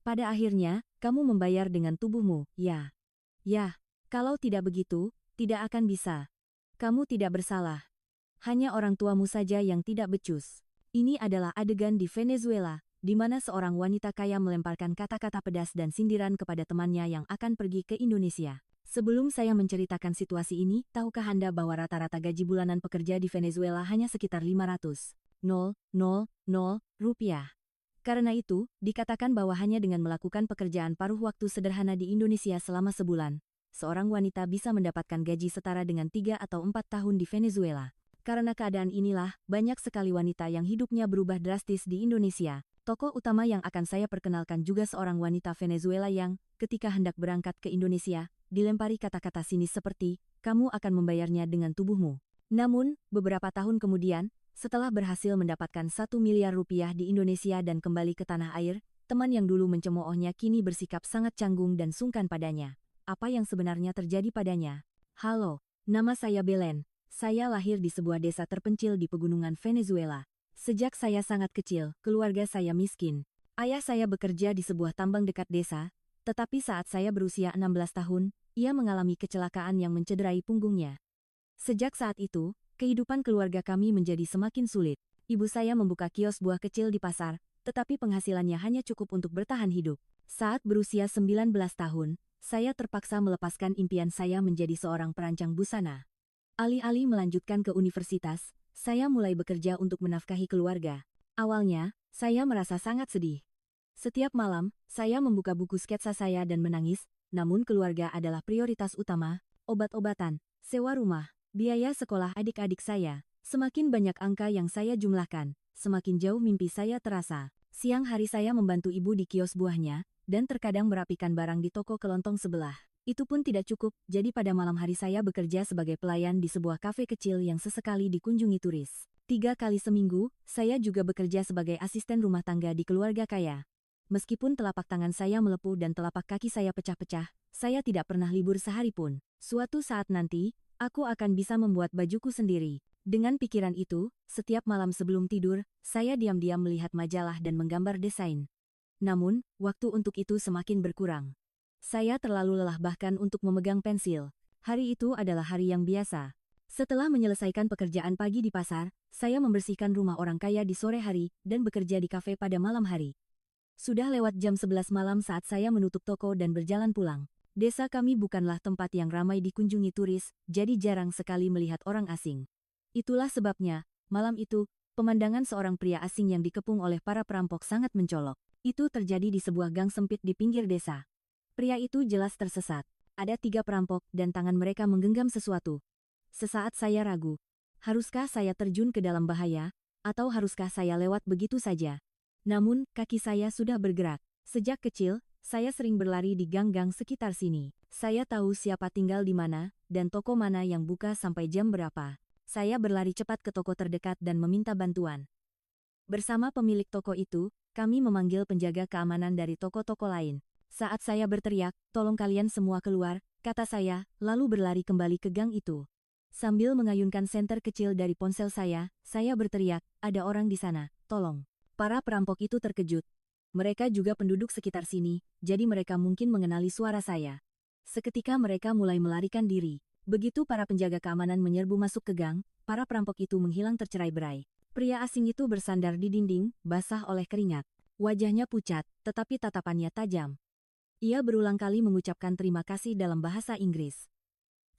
Pada akhirnya, kamu membayar dengan tubuhmu, ya. Ya, kalau tidak begitu, tidak akan bisa. Kamu tidak bersalah. Hanya orang tuamu saja yang tidak becus. Ini adalah adegan di Venezuela, di mana seorang wanita kaya melemparkan kata-kata pedas dan sindiran kepada temannya yang akan pergi ke Indonesia. Sebelum saya menceritakan situasi ini, tahukah Anda bahwa rata-rata gaji bulanan pekerja di Venezuela hanya sekitar 500.000 rupiah? Karena itu, dikatakan bahwa hanya dengan melakukan pekerjaan paruh waktu sederhana di Indonesia selama sebulan, seorang wanita bisa mendapatkan gaji setara dengan 3 atau 4 tahun di Venezuela. Karena keadaan inilah, banyak sekali wanita yang hidupnya berubah drastis di Indonesia. Tokoh utama yang akan saya perkenalkan juga seorang wanita Venezuela yang, ketika hendak berangkat ke Indonesia, dilempari kata-kata sinis seperti, kamu akan membayarnya dengan tubuhmu. Namun, beberapa tahun kemudian, setelah berhasil mendapatkan 1 miliar rupiah di Indonesia dan kembali ke tanah air, teman yang dulu mencemoohnya kini bersikap sangat canggung dan sungkan padanya. Apa yang sebenarnya terjadi padanya? Halo, nama saya Belen. Saya lahir di sebuah desa terpencil di pegunungan Venezuela. Sejak saya sangat kecil, keluarga saya miskin. Ayah saya bekerja di sebuah tambang dekat desa, tetapi saat saya berusia 16 tahun, ia mengalami kecelakaan yang mencederai punggungnya. Sejak saat itu, kehidupan keluarga kami menjadi semakin sulit. Ibu saya membuka kios buah kecil di pasar, tetapi penghasilannya hanya cukup untuk bertahan hidup. Saat berusia 19 tahun, saya terpaksa melepaskan impian saya menjadi seorang perancang busana. Alih-alih melanjutkan ke universitas, saya mulai bekerja untuk menafkahi keluarga. Awalnya, saya merasa sangat sedih. Setiap malam, saya membuka buku sketsa saya dan menangis, namun keluarga adalah prioritas utama, obat-obatan, sewa rumah, biaya sekolah adik-adik saya. Semakin banyak angka yang saya jumlahkan, semakin jauh mimpi saya terasa. Siang hari saya membantu ibu di kios buahnya, dan terkadang merapikan barang di toko kelontong sebelah. Itu pun tidak cukup, jadi pada malam hari saya bekerja sebagai pelayan di sebuah kafe kecil yang sesekali dikunjungi turis. 3 kali seminggu, saya juga bekerja sebagai asisten rumah tangga di keluarga kaya. Meskipun telapak tangan saya melepuh dan telapak kaki saya pecah-pecah, saya tidak pernah libur sehari pun. Suatu saat nanti, aku akan bisa membuat bajuku sendiri. Dengan pikiran itu, setiap malam sebelum tidur, saya diam-diam melihat majalah dan menggambar desain. Namun, waktu untuk itu semakin berkurang. Saya terlalu lelah bahkan untuk memegang pensil. Hari itu adalah hari yang biasa. Setelah menyelesaikan pekerjaan pagi di pasar, saya membersihkan rumah orang kaya di sore hari dan bekerja di kafe pada malam hari. Sudah lewat jam 11 malam saat saya menutup toko dan berjalan pulang. Desa kami bukanlah tempat yang ramai dikunjungi turis, jadi jarang sekali melihat orang asing. Itulah sebabnya, malam itu, pemandangan seorang pria asing yang dikepung oleh para perampok sangat mencolok. Itu terjadi di sebuah gang sempit di pinggir desa. Pria itu jelas tersesat. Ada 3 perampok dan tangan mereka menggenggam sesuatu. Sesaat saya ragu. Haruskah saya terjun ke dalam bahaya, atau haruskah saya lewat begitu saja? Namun, kaki saya sudah bergerak. Sejak kecil, saya sering berlari di gang-gang sekitar sini. Saya tahu siapa tinggal di mana, dan toko mana yang buka sampai jam berapa. Saya berlari cepat ke toko terdekat dan meminta bantuan. Bersama pemilik toko itu, kami memanggil penjaga keamanan dari toko-toko lain. Saat saya berteriak, tolong kalian semua keluar, kata saya, lalu berlari kembali ke gang itu. Sambil mengayunkan senter kecil dari ponsel saya berteriak, ada orang di sana, tolong. Para perampok itu terkejut. Mereka juga penduduk sekitar sini, jadi mereka mungkin mengenali suara saya. Seketika mereka mulai melarikan diri. Begitu para penjaga keamanan menyerbu masuk ke gang, para perampok itu menghilang tercerai-berai. Pria asing itu bersandar di dinding, basah oleh keringat. Wajahnya pucat, tetapi tatapannya tajam. Ia berulang kali mengucapkan terima kasih dalam bahasa Inggris.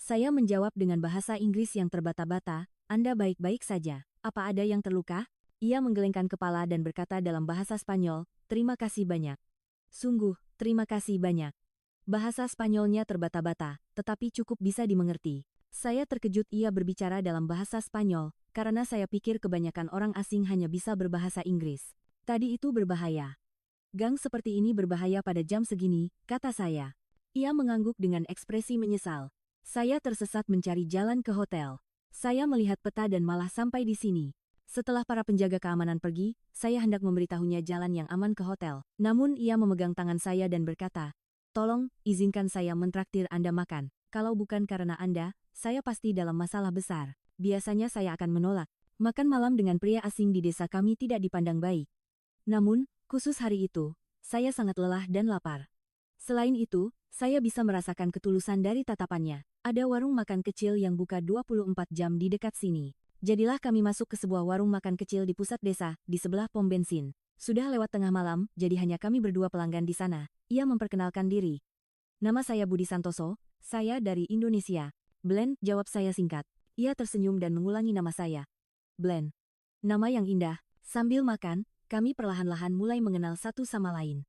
Saya menjawab dengan bahasa Inggris yang terbata-bata, Anda baik-baik saja. Apa ada yang terluka? Ia menggelengkan kepala dan berkata dalam bahasa Spanyol, terima kasih banyak. Sungguh, terima kasih banyak. Bahasa Spanyolnya terbata-bata, tetapi cukup bisa dimengerti. Saya terkejut ia berbicara dalam bahasa Spanyol, karena saya pikir kebanyakan orang asing hanya bisa berbahasa Inggris. Tadi itu berbahaya. Gang seperti ini berbahaya pada jam segini, kata saya. Ia mengangguk dengan ekspresi menyesal. Saya tersesat mencari jalan ke hotel. Saya melihat peta dan malah sampai di sini. Setelah para penjaga keamanan pergi, saya hendak memberitahunya jalan yang aman ke hotel. Namun ia memegang tangan saya dan berkata, tolong, izinkan saya mentraktir Anda makan. Kalau bukan karena Anda, saya pasti dalam masalah besar. Biasanya saya akan menolak. Makan malam dengan pria asing di desa kami tidak dipandang baik. Namun, khusus hari itu, saya sangat lelah dan lapar. Selain itu, saya bisa merasakan ketulusan dari tatapannya. Ada warung makan kecil yang buka 24 jam di dekat sini. Jadilah kami masuk ke sebuah warung makan kecil di pusat desa, di sebelah pom bensin. Sudah lewat tengah malam, jadi hanya kami berdua pelanggan di sana. Ia memperkenalkan diri. Nama saya Budi Santoso, saya dari Indonesia. Blend, jawab saya singkat. Ia tersenyum dan mengulangi nama saya. Blend. Nama yang indah. Sambil makan, kami perlahan-lahan mulai mengenal satu sama lain.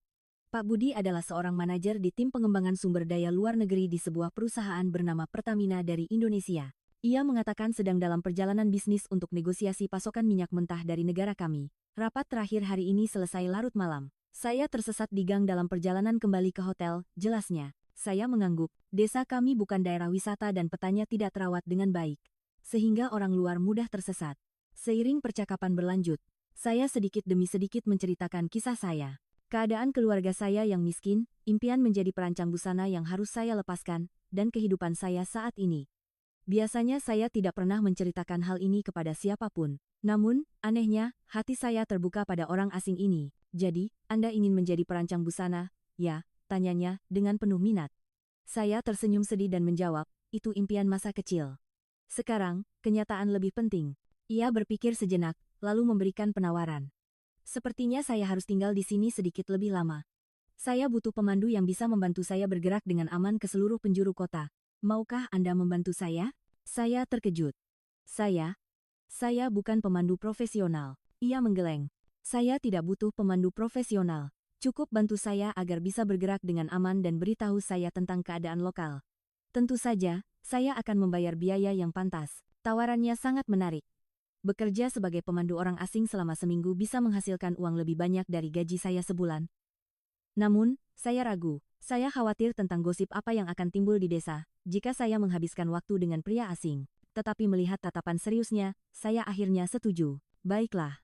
Pak Budi adalah seorang manajer di tim pengembangan sumber daya luar negeri di sebuah perusahaan bernama Pertamina dari Indonesia. Ia mengatakan sedang dalam perjalanan bisnis untuk negosiasi pasokan minyak mentah dari negara kami. Rapat terakhir hari ini selesai larut malam. Saya tersesat di gang dalam perjalanan kembali ke hotel, jelasnya. Saya mengangguk, desa kami bukan daerah wisata dan petanya tidak terawat dengan baik. Sehingga orang luar mudah tersesat. Seiring percakapan berlanjut, saya sedikit demi sedikit menceritakan kisah saya. Keadaan keluarga saya yang miskin, impian menjadi perancang busana yang harus saya lepaskan, dan kehidupan saya saat ini. Biasanya saya tidak pernah menceritakan hal ini kepada siapapun. Namun, anehnya, hati saya terbuka pada orang asing ini. Jadi, Anda ingin menjadi perancang busana? Ya, tanyanya, dengan penuh minat. Saya tersenyum sedih dan menjawab, itu impian masa kecil. Sekarang, kenyataan lebih penting. Ia berpikir sejenak, lalu memberikan penawaran. Sepertinya saya harus tinggal di sini sedikit lebih lama. Saya butuh pemandu yang bisa membantu saya bergerak dengan aman ke seluruh penjuru kota. Maukah Anda membantu saya? Saya terkejut. Saya bukan pemandu profesional. Ia menggeleng. Saya tidak butuh pemandu profesional. Cukup bantu saya agar bisa bergerak dengan aman dan beritahu saya tentang keadaan lokal. Tentu saja, saya akan membayar biaya yang pantas. Tawarannya sangat menarik. Bekerja sebagai pemandu orang asing selama seminggu bisa menghasilkan uang lebih banyak dari gaji saya sebulan. Namun, saya ragu. Saya khawatir tentang gosip apa yang akan timbul di desa jika saya menghabiskan waktu dengan pria asing. Tetapi melihat tatapan seriusnya, saya akhirnya setuju. Baiklah.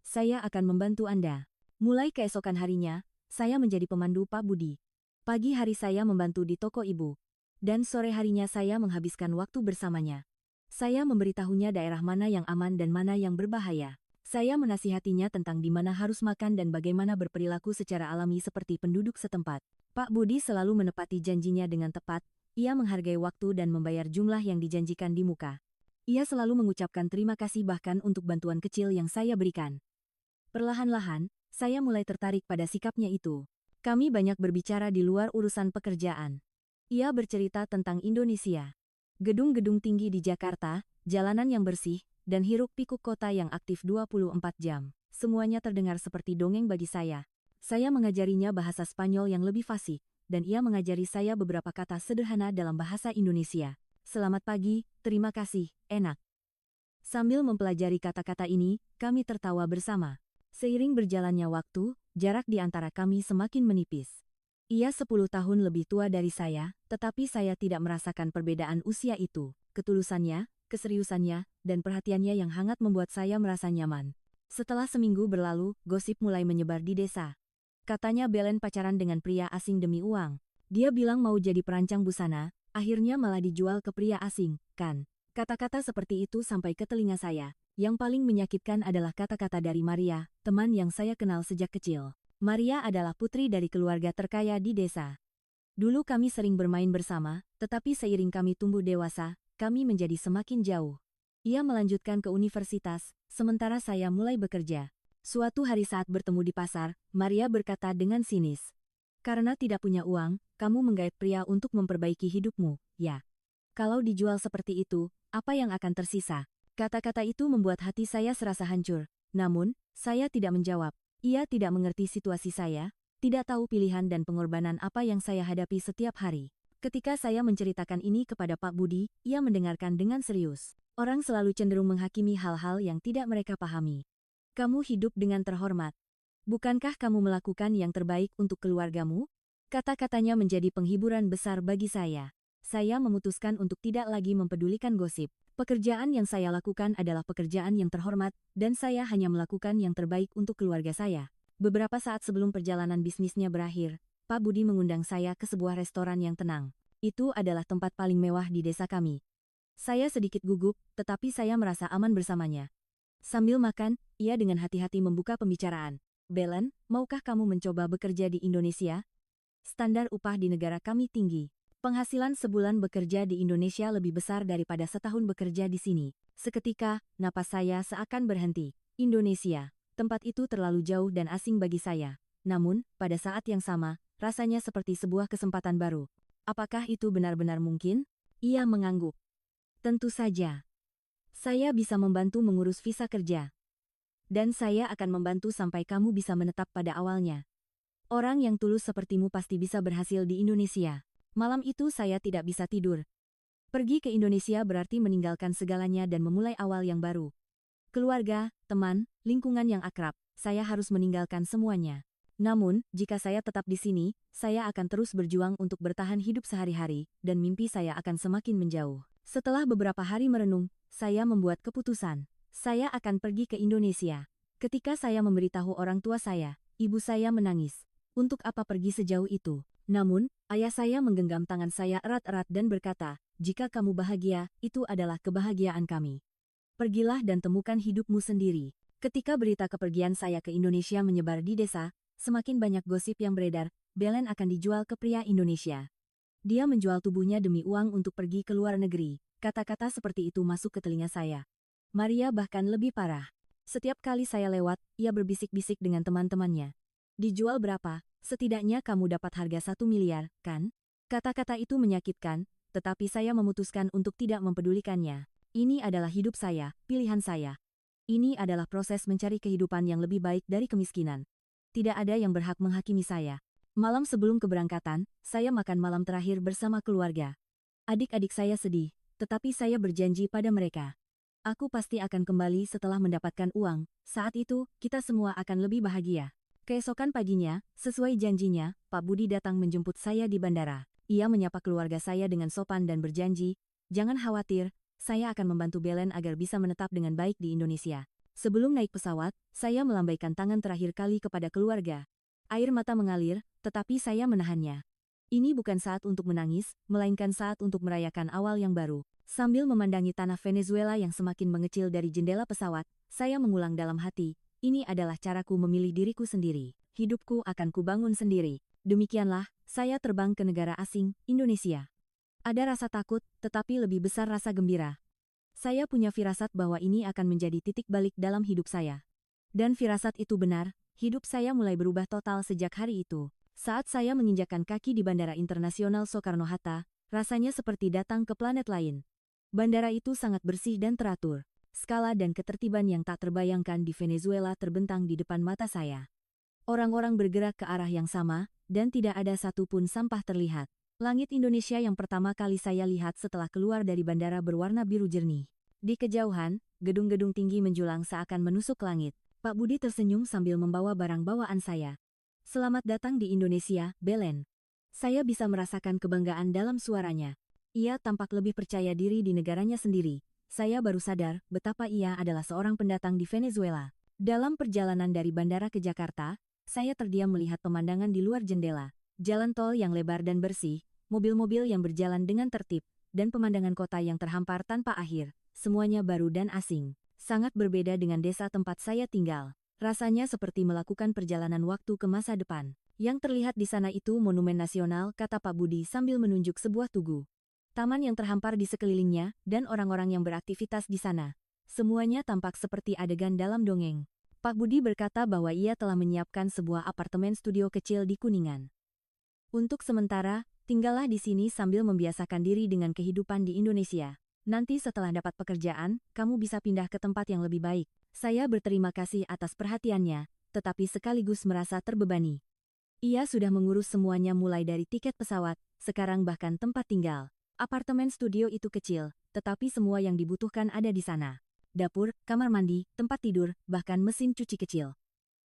Saya akan membantu Anda. Mulai keesokan harinya, saya menjadi pemandu Pak Budi. Pagi hari saya membantu di toko ibu. Dan sore harinya saya menghabiskan waktu bersamanya. Saya memberitahunya daerah mana yang aman dan mana yang berbahaya. Saya menasihatinya tentang di mana harus makan dan bagaimana berperilaku secara alami seperti penduduk setempat. Pak Budi selalu menepati janjinya dengan tepat, ia menghargai waktu dan membayar jumlah yang dijanjikan di muka. Ia selalu mengucapkan terima kasih bahkan untuk bantuan kecil yang saya berikan. Perlahan-lahan, saya mulai tertarik pada sikapnya itu. Kami banyak berbicara di luar urusan pekerjaan. Ia bercerita tentang Indonesia. Gedung-gedung tinggi di Jakarta, jalanan yang bersih, dan hiruk-pikuk kota yang aktif 24 jam. Semuanya terdengar seperti dongeng bagi saya. Saya mengajarinya bahasa Spanyol yang lebih fasih, dan ia mengajari saya beberapa kata sederhana dalam bahasa Indonesia. Selamat pagi, terima kasih, enak. Sambil mempelajari kata-kata ini, kami tertawa bersama. Seiring berjalannya waktu, jarak di antara kami semakin menipis. Ia 10 tahun lebih tua dari saya, tetapi saya tidak merasakan perbedaan usia itu. Ketulusannya, keseriusannya, dan perhatiannya yang hangat membuat saya merasa nyaman. Setelah seminggu berlalu, gosip mulai menyebar di desa. Katanya Belen pacaran dengan pria asing demi uang. Dia bilang mau jadi perancang busana, akhirnya malah dijual ke pria asing, kan? Kata-kata seperti itu sampai ke telinga saya. Yang paling menyakitkan adalah kata-kata dari Maria, teman yang saya kenal sejak kecil. Maria adalah putri dari keluarga terkaya di desa. Dulu kami sering bermain bersama, tetapi seiring kami tumbuh dewasa, kami menjadi semakin jauh. Ia melanjutkan ke universitas, sementara saya mulai bekerja. Suatu hari saat bertemu di pasar, Maria berkata dengan sinis. Karena tidak punya uang, kamu menggait pria untuk memperbaiki hidupmu, ya. Kalau dijual seperti itu, apa yang akan tersisa? Kata-kata itu membuat hati saya serasa hancur. Namun, saya tidak menjawab. Ia tidak mengerti situasi saya, tidak tahu pilihan dan pengorbanan apa yang saya hadapi setiap hari. Ketika saya menceritakan ini kepada Pak Budi, ia mendengarkan dengan serius. Orang selalu cenderung menghakimi hal-hal yang tidak mereka pahami. Kamu hidup dengan terhormat. Bukankah kamu melakukan yang terbaik untuk keluargamu? Kata-katanya menjadi penghiburan besar bagi saya. Saya memutuskan untuk tidak lagi mempedulikan gosip. Pekerjaan yang saya lakukan adalah pekerjaan yang terhormat, dan saya hanya melakukan yang terbaik untuk keluarga saya. Beberapa saat sebelum perjalanan bisnisnya berakhir, Pak Budi mengundang saya ke sebuah restoran yang tenang. Itu adalah tempat paling mewah di desa kami. Saya sedikit gugup, tetapi saya merasa aman bersamanya. Sambil makan, ia dengan hati-hati membuka pembicaraan. Belen, maukah kamu mencoba bekerja di Indonesia? Standar upah di negara kami tinggi. Penghasilan sebulan bekerja di Indonesia lebih besar daripada setahun bekerja di sini. Seketika, napas saya seakan berhenti. Indonesia, tempat itu terlalu jauh dan asing bagi saya. Namun, pada saat yang sama, rasanya seperti sebuah kesempatan baru. Apakah itu benar-benar mungkin? Ia mengangguk. Tentu saja. Saya bisa membantu mengurus visa kerja. Dan saya akan membantu sampai kamu bisa menetap pada awalnya. Orang yang tulus sepertimu pasti bisa berhasil di Indonesia. Malam itu saya tidak bisa tidur. Pergi ke Indonesia berarti meninggalkan segalanya dan memulai awal yang baru. Keluarga, teman, lingkungan yang akrab, saya harus meninggalkan semuanya. Namun, jika saya tetap di sini, saya akan terus berjuang untuk bertahan hidup sehari-hari, dan mimpi saya akan semakin menjauh. Setelah beberapa hari merenung, saya membuat keputusan. Saya akan pergi ke Indonesia. Ketika saya memberitahu orang tua saya, ibu saya menangis. Untuk apa pergi sejauh itu? Namun, ayah saya menggenggam tangan saya erat-erat dan berkata, jika kamu bahagia, itu adalah kebahagiaan kami. Pergilah dan temukan hidupmu sendiri. Ketika berita kepergian saya ke Indonesia menyebar di desa, semakin banyak gosip yang beredar, Belen akan dijual ke pria Indonesia. Dia menjual tubuhnya demi uang untuk pergi ke luar negeri. Kata-kata seperti itu masuk ke telinga saya. Maria bahkan lebih parah. Setiap kali saya lewat, ia berbisik-bisik dengan teman-temannya. Dijual berapa? Setidaknya kamu dapat harga 1 miliar, kan? Kata-kata itu menyakitkan, tetapi saya memutuskan untuk tidak mempedulikannya. Ini adalah hidup saya, pilihan saya. Ini adalah proses mencari kehidupan yang lebih baik dari kemiskinan. Tidak ada yang berhak menghakimi saya. Malam sebelum keberangkatan, saya makan malam terakhir bersama keluarga. Adik-adik saya sedih, tetapi saya berjanji pada mereka. Aku pasti akan kembali setelah mendapatkan uang. Saat itu, kita semua akan lebih bahagia. Keesokan paginya, sesuai janjinya, Pak Budi datang menjemput saya di bandara. Ia menyapa keluarga saya dengan sopan dan berjanji, jangan khawatir, saya akan membantu Belen agar bisa menetap dengan baik di Indonesia. Sebelum naik pesawat, saya melambaikan tangan terakhir kali kepada keluarga. Air mata mengalir, tetapi saya menahannya. Ini bukan saat untuk menangis, melainkan saat untuk merayakan awal yang baru. Sambil memandangi tanah Venezuela yang semakin mengecil dari jendela pesawat, saya mengulang dalam hati, ini adalah caraku memilih diriku sendiri. Hidupku akan kubangun sendiri. Demikianlah, saya terbang ke negara asing, Indonesia. Ada rasa takut, tetapi lebih besar rasa gembira. Saya punya firasat bahwa ini akan menjadi titik balik dalam hidup saya. Dan firasat itu benar, hidup saya mulai berubah total sejak hari itu. Saat saya menginjakkan kaki di Bandara Internasional Soekarno-Hatta, rasanya seperti datang ke planet lain. Bandara itu sangat bersih dan teratur. Skala dan ketertiban yang tak terbayangkan di Venezuela terbentang di depan mata saya. Orang-orang bergerak ke arah yang sama, dan tidak ada satupun sampah terlihat. Langit Indonesia yang pertama kali saya lihat setelah keluar dari bandara berwarna biru jernih. Di kejauhan, gedung-gedung tinggi menjulang seakan menusuk langit. Pak Budi tersenyum sambil membawa barang bawaan saya. Selamat datang di Indonesia, Belen. Saya bisa merasakan kebanggaan dalam suaranya. Ia tampak lebih percaya diri di negaranya sendiri. Saya baru sadar betapa ia adalah seorang pendatang di Venezuela. Dalam perjalanan dari bandara ke Jakarta, saya terdiam melihat pemandangan di luar jendela. Jalan tol yang lebar dan bersih, mobil-mobil yang berjalan dengan tertib, dan pemandangan kota yang terhampar tanpa akhir. Semuanya baru dan asing. Sangat berbeda dengan desa tempat saya tinggal. Rasanya seperti melakukan perjalanan waktu ke masa depan. Yang terlihat di sana itu monumen nasional, kata Pak Budi sambil menunjuk sebuah tugu. Taman yang terhampar di sekelilingnya, dan orang-orang yang beraktivitas di sana. Semuanya tampak seperti adegan dalam dongeng. Pak Budi berkata bahwa ia telah menyiapkan sebuah apartemen studio kecil di Kuningan. Untuk sementara, tinggallah di sini sambil membiasakan diri dengan kehidupan di Indonesia. Nanti setelah dapat pekerjaan, kamu bisa pindah ke tempat yang lebih baik. Saya berterima kasih atas perhatiannya, tetapi sekaligus merasa terbebani. Ia sudah mengurus semuanya mulai dari tiket pesawat, sekarang bahkan tempat tinggal. Apartemen studio itu kecil, tetapi semua yang dibutuhkan ada di sana. Dapur, kamar mandi, tempat tidur, bahkan mesin cuci kecil.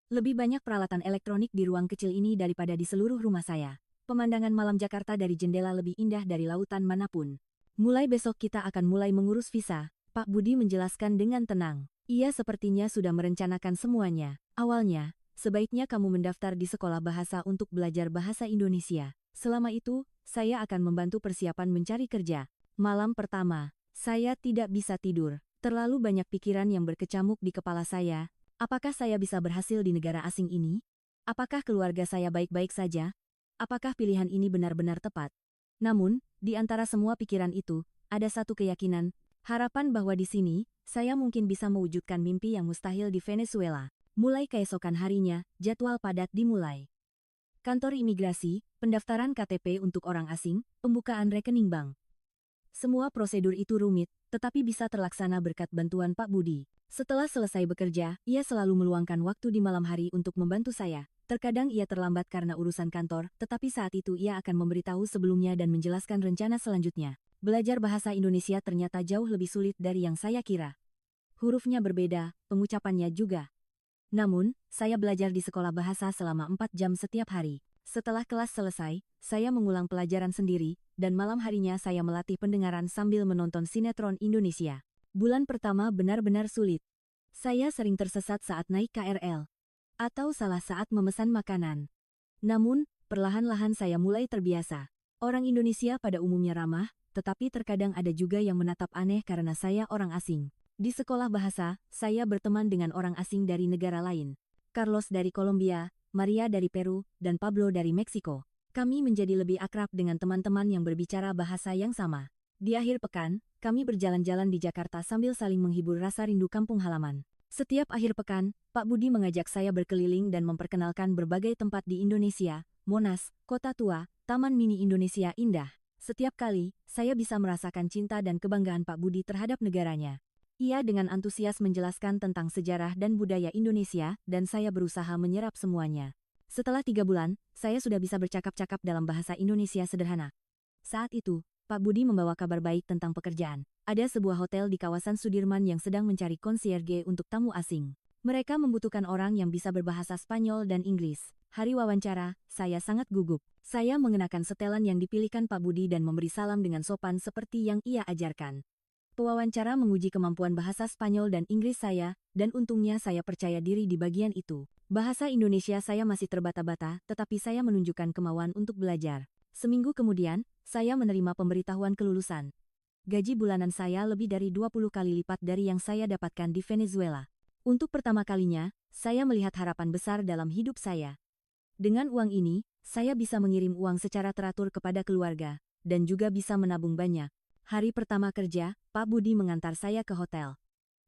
Lebih banyak peralatan elektronik di ruang kecil ini daripada di seluruh rumah saya. Pemandangan malam Jakarta dari jendela lebih indah dari lautan manapun. Mulai besok kita akan mulai mengurus visa, Pak Budi menjelaskan dengan tenang. Ia sepertinya sudah merencanakan semuanya. Awalnya, sebaiknya kamu mendaftar di sekolah bahasa untuk belajar bahasa Indonesia. Selama itu, saya akan membantu persiapan mencari kerja. Malam pertama, saya tidak bisa tidur. Terlalu banyak pikiran yang berkecamuk di kepala saya, Apakah saya bisa berhasil di negara asing ini? Apakah keluarga saya baik-baik saja? Apakah pilihan ini benar-benar tepat? Namun, di antara semua pikiran itu, ada satu keyakinan, harapan bahwa di sini, saya mungkin bisa mewujudkan mimpi yang mustahil di Venezuela. Mulai keesokan harinya, jadwal padat dimulai. Kantor imigrasi, pendaftaran KTP untuk orang asing, pembukaan rekening bank. Semua prosedur itu rumit, tetapi bisa terlaksana berkat bantuan Pak Budi. Setelah selesai bekerja, ia selalu meluangkan waktu di malam hari untuk membantu saya. Terkadang ia terlambat karena urusan kantor, tetapi saat itu ia akan memberitahu sebelumnya dan menjelaskan rencana selanjutnya. Belajar bahasa Indonesia ternyata jauh lebih sulit dari yang saya kira. Hurufnya berbeda, pengucapannya juga. Namun, saya belajar di sekolah bahasa selama 4 jam setiap hari. Setelah kelas selesai, saya mengulang pelajaran sendiri, dan malam harinya saya melatih pendengaran sambil menonton sinetron Indonesia. Bulan pertama benar-benar sulit. Saya sering tersesat saat naik KRL. Atau salah saat memesan makanan. Namun, perlahan-lahan saya mulai terbiasa. Orang Indonesia pada umumnya ramah, tetapi terkadang ada juga yang menatap aneh karena saya orang asing. Di sekolah bahasa, saya berteman dengan orang asing dari negara lain. Carlos dari Kolombia, Maria dari Peru, dan Pablo dari Meksiko. Kami menjadi lebih akrab dengan teman-teman yang berbicara bahasa yang sama. Di akhir pekan, kami berjalan-jalan di Jakarta sambil saling menghibur rasa rindu kampung halaman. Setiap akhir pekan, Pak Budi mengajak saya berkeliling dan memperkenalkan berbagai tempat di Indonesia, Monas, Kota Tua, Taman Mini Indonesia Indah. Setiap kali, saya bisa merasakan cinta dan kebanggaan Pak Budi terhadap negaranya. Ia dengan antusias menjelaskan tentang sejarah dan budaya Indonesia, dan saya berusaha menyerap semuanya. Setelah 3 bulan, saya sudah bisa bercakap-cakap dalam bahasa Indonesia sederhana. Saat itu, Pak Budi membawa kabar baik tentang pekerjaan. Ada sebuah hotel di kawasan Sudirman yang sedang mencari konsierge untuk tamu asing. Mereka membutuhkan orang yang bisa berbahasa Spanyol dan Inggris. Hari wawancara, saya sangat gugup. Saya mengenakan setelan yang dipilihkan Pak Budi dan memberi salam dengan sopan seperti yang ia ajarkan. Pewawancara menguji kemampuan bahasa Spanyol dan Inggris saya, dan untungnya saya percaya diri di bagian itu. Bahasa Indonesia saya masih terbata-bata, tetapi saya menunjukkan kemauan untuk belajar. Seminggu kemudian, saya menerima pemberitahuan kelulusan. Gaji bulanan saya lebih dari 20 kali lipat dari yang saya dapatkan di Venezuela. Untuk pertama kalinya, saya melihat harapan besar dalam hidup saya. Dengan uang ini, saya bisa mengirim uang secara teratur kepada keluarga, dan juga bisa menabung banyak. Hari pertama kerja, Pak Budi mengantar saya ke hotel.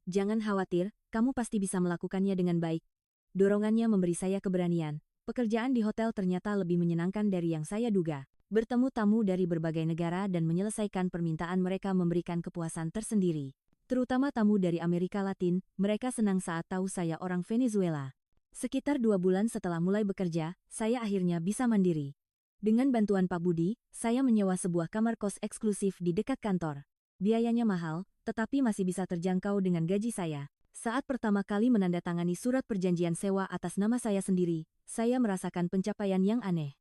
Jangan khawatir, kamu pasti bisa melakukannya dengan baik. Dorongannya memberi saya keberanian. Pekerjaan di hotel ternyata lebih menyenangkan dari yang saya duga. Bertemu tamu dari berbagai negara dan menyelesaikan permintaan mereka memberikan kepuasan tersendiri. Terutama tamu dari Amerika Latin, mereka senang saat tahu saya orang Venezuela. Sekitar 2 bulan setelah mulai bekerja, saya akhirnya bisa mandiri. Dengan bantuan Pak Budi, saya menyewa sebuah kamar kos eksklusif di dekat kantor. Biayanya mahal, tetapi masih bisa terjangkau dengan gaji saya. Saat pertama kali menandatangani surat perjanjian sewa atas nama saya sendiri, saya merasakan pencapaian yang aneh.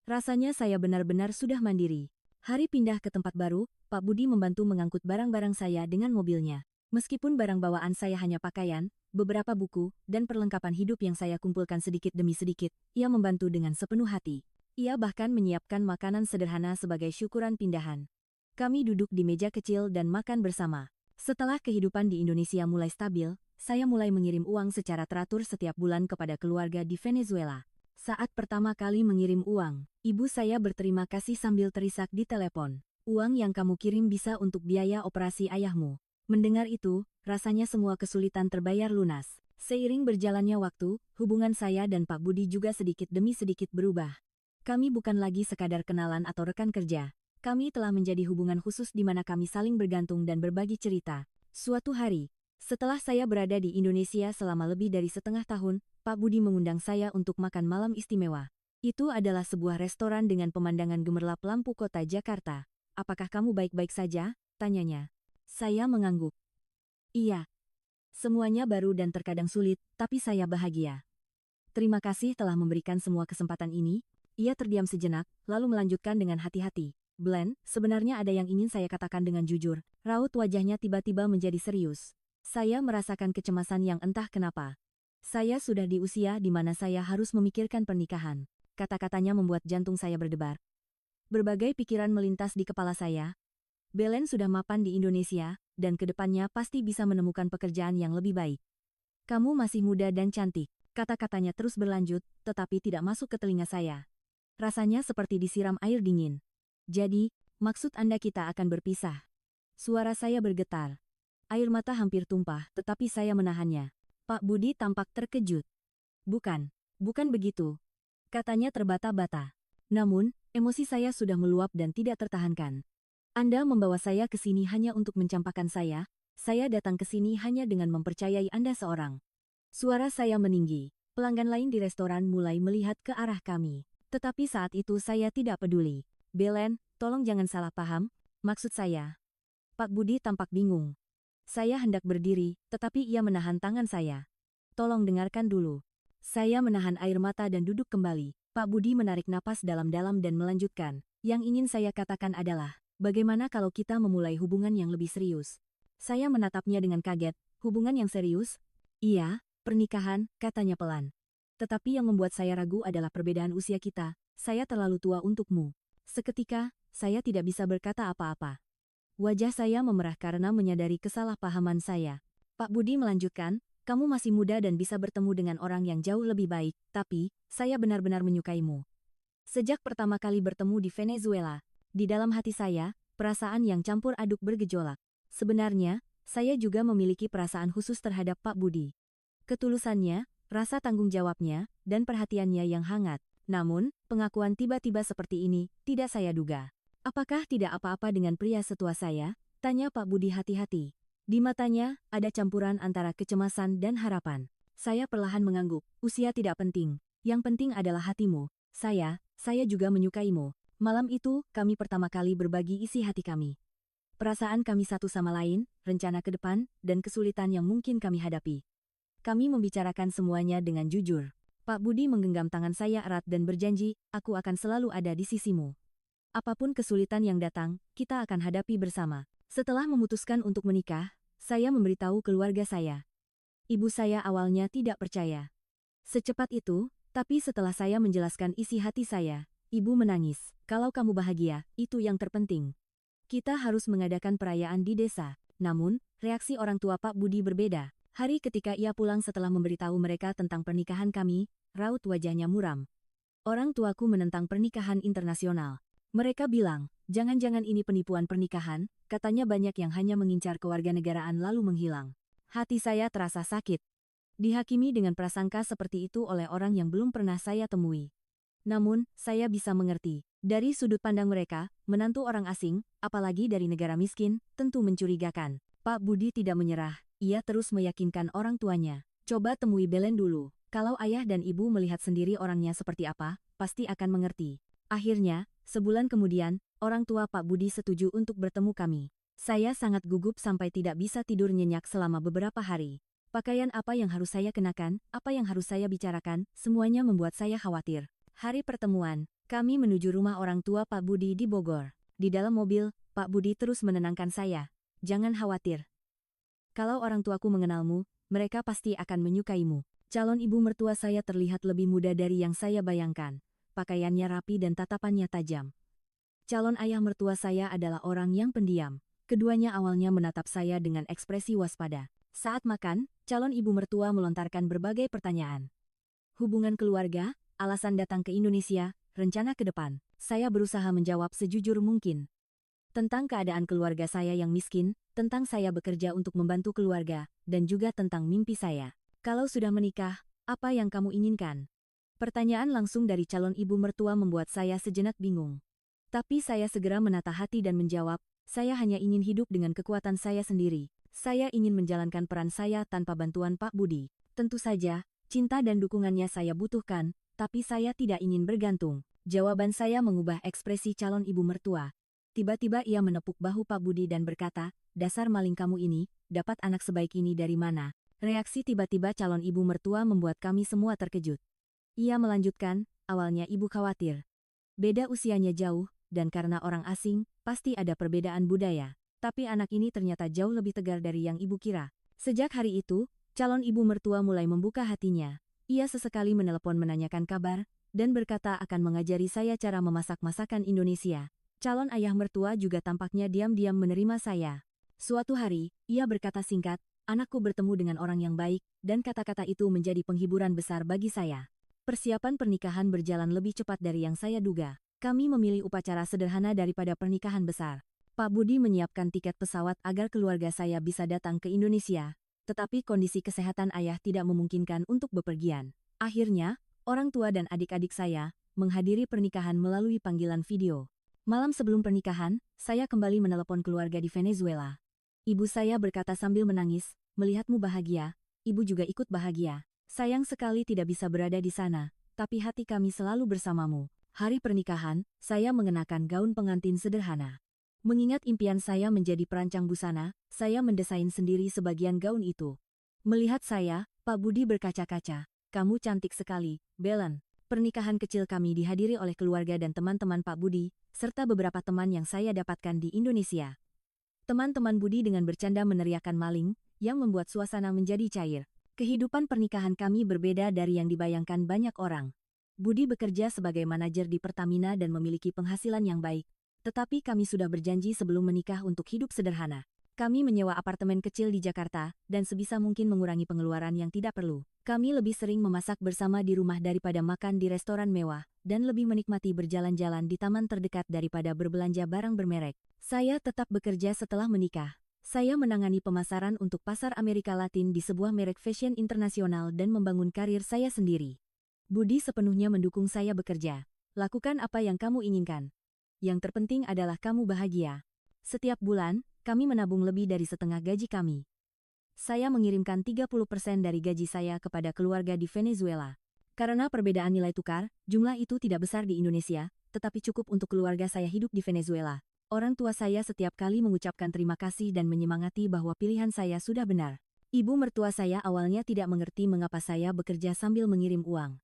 Rasanya saya benar-benar sudah mandiri. Hari pindah ke tempat baru, Pak Budi membantu mengangkut barang-barang saya dengan mobilnya. Meskipun barang bawaan saya hanya pakaian, beberapa buku, dan perlengkapan hidup yang saya kumpulkan sedikit demi sedikit, ia membantu dengan sepenuh hati. Ia bahkan menyiapkan makanan sederhana sebagai syukuran pindahan. Kami duduk di meja kecil dan makan bersama. Setelah kehidupan di Indonesia mulai stabil, saya mulai mengirim uang secara teratur setiap bulan kepada keluarga di Venezuela. Saat pertama kali mengirim uang, ibu saya berterima kasih sambil terisak di telepon. Uang yang kamu kirim bisa untuk biaya operasi ayahmu. Mendengar itu, rasanya semua kesulitan terbayar lunas. Seiring berjalannya waktu, hubungan saya dan Pak Budi juga sedikit demi sedikit berubah. Kami bukan lagi sekadar kenalan atau rekan kerja. Kami telah menjadi hubungan khusus di mana kami saling bergantung dan berbagi cerita. Suatu hari, setelah saya berada di Indonesia selama lebih dari setengah tahun, Pak Budi mengundang saya untuk makan malam istimewa. Itu adalah sebuah restoran dengan pemandangan gemerlap lampu kota Jakarta. Apakah kamu baik-baik saja? Tanyanya. Saya mengangguk. Iya. Semuanya baru dan terkadang sulit, tapi saya bahagia. Terima kasih telah memberikan semua kesempatan ini. Ia terdiam sejenak, lalu melanjutkan dengan hati-hati. Glenn, sebenarnya ada yang ingin saya katakan dengan jujur. Raut wajahnya tiba-tiba menjadi serius. Saya merasakan kecemasan yang entah kenapa. Saya sudah di usia di mana saya harus memikirkan pernikahan. Kata-katanya membuat jantung saya berdebar. Berbagai pikiran melintas di kepala saya. Belen sudah mapan di Indonesia, dan kedepannya pasti bisa menemukan pekerjaan yang lebih baik. Kamu masih muda dan cantik. Kata-katanya terus berlanjut, tetapi tidak masuk ke telinga saya. Rasanya seperti disiram air dingin. Jadi, maksud Anda kita akan berpisah? Suara saya bergetar. Air mata hampir tumpah, tetapi saya menahannya. Pak Budi tampak terkejut. Bukan, bukan begitu. Katanya terbata-bata. Namun, emosi saya sudah meluap dan tidak tertahankan. Anda membawa saya ke sini hanya untuk mencampakkan saya datang ke sini hanya dengan mempercayai Anda seorang. Suara saya meninggi. Pelanggan lain di restoran mulai melihat ke arah kami. Tetapi saat itu saya tidak peduli. Belen, tolong jangan salah paham, maksud saya. Pak Budi tampak bingung. Saya hendak berdiri, tetapi ia menahan tangan saya. Tolong dengarkan dulu. Saya menahan air mata dan duduk kembali. Pak Budi menarik napas dalam-dalam dan melanjutkan. Yang ingin saya katakan adalah, bagaimana kalau kita memulai hubungan yang lebih serius? Saya menatapnya dengan kaget. Hubungan yang serius? Iya, pernikahan, katanya pelan. Tetapi yang membuat saya ragu adalah perbedaan usia kita. Saya terlalu tua untukmu. Seketika, saya tidak bisa berkata apa-apa. Wajah saya memerah karena menyadari kesalahpahaman saya. Pak Budi melanjutkan, kamu masih muda dan bisa bertemu dengan orang yang jauh lebih baik, tapi, saya benar-benar menyukaimu. Sejak pertama kali bertemu di Venezuela, di dalam hati saya, perasaan yang campur aduk bergejolak. Sebenarnya, saya juga memiliki perasaan khusus terhadap Pak Budi. Ketulusannya, rasa tanggung jawabnya, dan perhatiannya yang hangat. Namun, pengakuan tiba-tiba seperti ini, tidak saya duga. Apakah tidak apa-apa dengan pria setua saya? Tanya Pak Budi hati-hati. Di matanya, ada campuran antara kecemasan dan harapan. Saya perlahan mengangguk, usia tidak penting. Yang penting adalah hatimu. Saya juga menyukaimu. Malam itu, kami pertama kali berbagi isi hati kami. Perasaan kami satu sama lain, rencana ke depan, dan kesulitan yang mungkin kami hadapi. Kami membicarakan semuanya dengan jujur. Pak Budi menggenggam tangan saya erat dan berjanji, aku akan selalu ada di sisimu. Apapun kesulitan yang datang, kita akan hadapi bersama. Setelah memutuskan untuk menikah, saya memberitahu keluarga saya. Ibu saya awalnya tidak percaya. Secepat itu, tapi setelah saya menjelaskan isi hati saya, ibu menangis. Kalau kamu bahagia, itu yang terpenting. Kita harus mengadakan perayaan di desa. Namun, reaksi orang tua Pak Budi berbeda. Hari ketika ia pulang setelah memberitahu mereka tentang pernikahan kami, raut wajahnya muram. Orang tuaku menentang pernikahan internasional. Mereka bilang, jangan-jangan ini penipuan pernikahan, katanya banyak yang hanya mengincar kewarganegaraan lalu menghilang. Hati saya terasa sakit. Dihakimi dengan prasangka seperti itu oleh orang yang belum pernah saya temui. Namun, saya bisa mengerti. Dari sudut pandang mereka, menantu orang asing, apalagi dari negara miskin, tentu mencurigakan. Pak Budi tidak menyerah, ia terus meyakinkan orang tuanya. Coba temui Belen dulu. Kalau ayah dan ibu melihat sendiri orangnya seperti apa, pasti akan mengerti. Akhirnya, sebulan kemudian, orang tua Pak Budi setuju untuk bertemu kami. Saya sangat gugup sampai tidak bisa tidur nyenyak selama beberapa hari. Pakaian apa yang harus saya kenakan, apa yang harus saya bicarakan, semuanya membuat saya khawatir. Hari pertemuan, kami menuju rumah orang tua Pak Budi di Bogor. Di dalam mobil, Pak Budi terus menenangkan saya. Jangan khawatir. Kalau orang tuaku mengenalmu, mereka pasti akan menyukaimu. Calon ibu mertua saya terlihat lebih muda dari yang saya bayangkan. Pakaiannya rapi dan tatapannya tajam. Calon ayah mertua saya adalah orang yang pendiam. Keduanya awalnya menatap saya dengan ekspresi waspada. Saat makan, calon ibu mertua melontarkan berbagai pertanyaan. Hubungan keluarga, alasan datang ke Indonesia, rencana ke depan. Saya berusaha menjawab sejujur mungkin. Tentang keadaan keluarga saya yang miskin, tentang saya bekerja untuk membantu keluarga, dan juga tentang mimpi saya. Kalau sudah menikah, apa yang kamu inginkan? Pertanyaan langsung dari calon ibu mertua membuat saya sejenak bingung. Tapi saya segera menata hati dan menjawab, saya hanya ingin hidup dengan kekuatan saya sendiri. Saya ingin menjalankan peran saya tanpa bantuan Pak Budi. Tentu saja, cinta dan dukungannya saya butuhkan, tapi saya tidak ingin bergantung. Jawaban saya mengubah ekspresi calon ibu mertua. Tiba-tiba ia menepuk bahu Pak Budi dan berkata, dasar maling kamu ini, dapat anak sebaik ini dari mana? Reaksi tiba-tiba calon ibu mertua membuat kami semua terkejut. Ia melanjutkan, awalnya ibu khawatir. Beda usianya jauh, dan karena orang asing, pasti ada perbedaan budaya. Tapi anak ini ternyata jauh lebih tegar dari yang ibu kira. Sejak hari itu, calon ibu mertua mulai membuka hatinya. Ia sesekali menelepon menanyakan kabar, dan berkata akan mengajari saya cara memasak masakan Indonesia. Calon ayah mertua juga tampaknya diam-diam menerima saya. Suatu hari, ia berkata singkat, Anakku bertemu dengan orang yang baik, dan kata-kata itu menjadi penghiburan besar bagi saya. Persiapan pernikahan berjalan lebih cepat dari yang saya duga. Kami memilih upacara sederhana daripada pernikahan besar. Pak Budi menyiapkan tiket pesawat agar keluarga saya bisa datang ke Indonesia, tetapi kondisi kesehatan ayah tidak memungkinkan untuk bepergian. Akhirnya, orang tua dan adik-adik saya menghadiri pernikahan melalui panggilan video. Malam sebelum pernikahan, saya kembali menelepon keluarga di Venezuela. Ibu saya berkata sambil menangis, "Melihatmu bahagia, ibu juga ikut bahagia. Sayang sekali tidak bisa berada di sana, tapi hati kami selalu bersamamu." Hari pernikahan, saya mengenakan gaun pengantin sederhana. Mengingat impian saya menjadi perancang busana, saya mendesain sendiri sebagian gaun itu. Melihat saya, Pak Budi berkaca-kaca. "Kamu cantik sekali, Belen." Pernikahan kecil kami dihadiri oleh keluarga dan teman-teman Pak Budi, serta beberapa teman yang saya dapatkan di Indonesia. Teman-teman Budi dengan bercanda meneriakkan maling, yang membuat suasana menjadi cair. Kehidupan pernikahan kami berbeda dari yang dibayangkan banyak orang. Budi bekerja sebagai manajer di Pertamina dan memiliki penghasilan yang baik. Tetapi kami sudah berjanji sebelum menikah untuk hidup sederhana. Kami menyewa apartemen kecil di Jakarta, dan sebisa mungkin mengurangi pengeluaran yang tidak perlu. Kami lebih sering memasak bersama di rumah daripada makan di restoran mewah, dan lebih menikmati berjalan-jalan di taman terdekat daripada berbelanja barang bermerek. Saya tetap bekerja setelah menikah. Saya menangani pemasaran untuk pasar Amerika Latin di sebuah merek fashion internasional dan membangun karir saya sendiri. Budi sepenuhnya mendukung saya bekerja. Lakukan apa yang kamu inginkan. Yang terpenting adalah kamu bahagia. Setiap bulan, kami menabung lebih dari setengah gaji kami. Saya mengirimkan 30% dari gaji saya kepada keluarga di Venezuela. Karena perbedaan nilai tukar, jumlah itu tidak besar di Indonesia, tetapi cukup untuk keluarga saya hidup di Venezuela. Orang tua saya setiap kali mengucapkan terima kasih dan menyemangati bahwa pilihan saya sudah benar. Ibu mertua saya awalnya tidak mengerti mengapa saya bekerja sambil mengirim uang.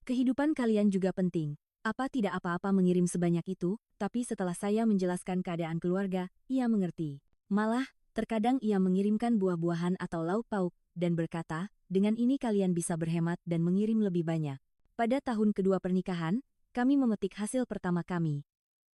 "Kehidupan kalian juga penting. Apa tidak apa-apa mengirim sebanyak itu?" Tapi setelah saya menjelaskan keadaan keluarga, ia mengerti. Malah, terkadang ia mengirimkan buah-buahan atau lauk pauk, dan berkata, "Dengan ini kalian bisa berhemat dan mengirim lebih banyak." Pada tahun kedua pernikahan, kami memetik hasil pertama kami.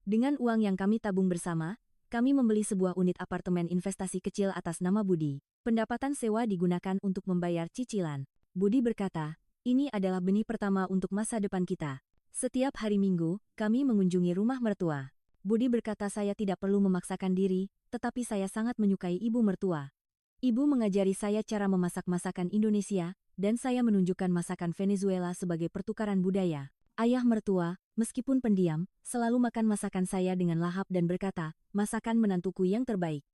Dengan uang yang kami tabung bersama, kami membeli sebuah unit apartemen investasi kecil atas nama Budi. Pendapatan sewa digunakan untuk membayar cicilan. Budi berkata, "Ini adalah benih pertama untuk masa depan kita." Setiap hari Minggu, kami mengunjungi rumah mertua. Budi berkata saya tidak perlu memaksakan diri, tetapi saya sangat menyukai ibu mertua. Ibu mengajari saya cara memasak masakan Indonesia, dan saya menunjukkan masakan Venezuela sebagai pertukaran budaya. Ayah mertua, meskipun pendiam, selalu makan masakan saya dengan lahap dan berkata, "Masakan menantuku yang terbaik."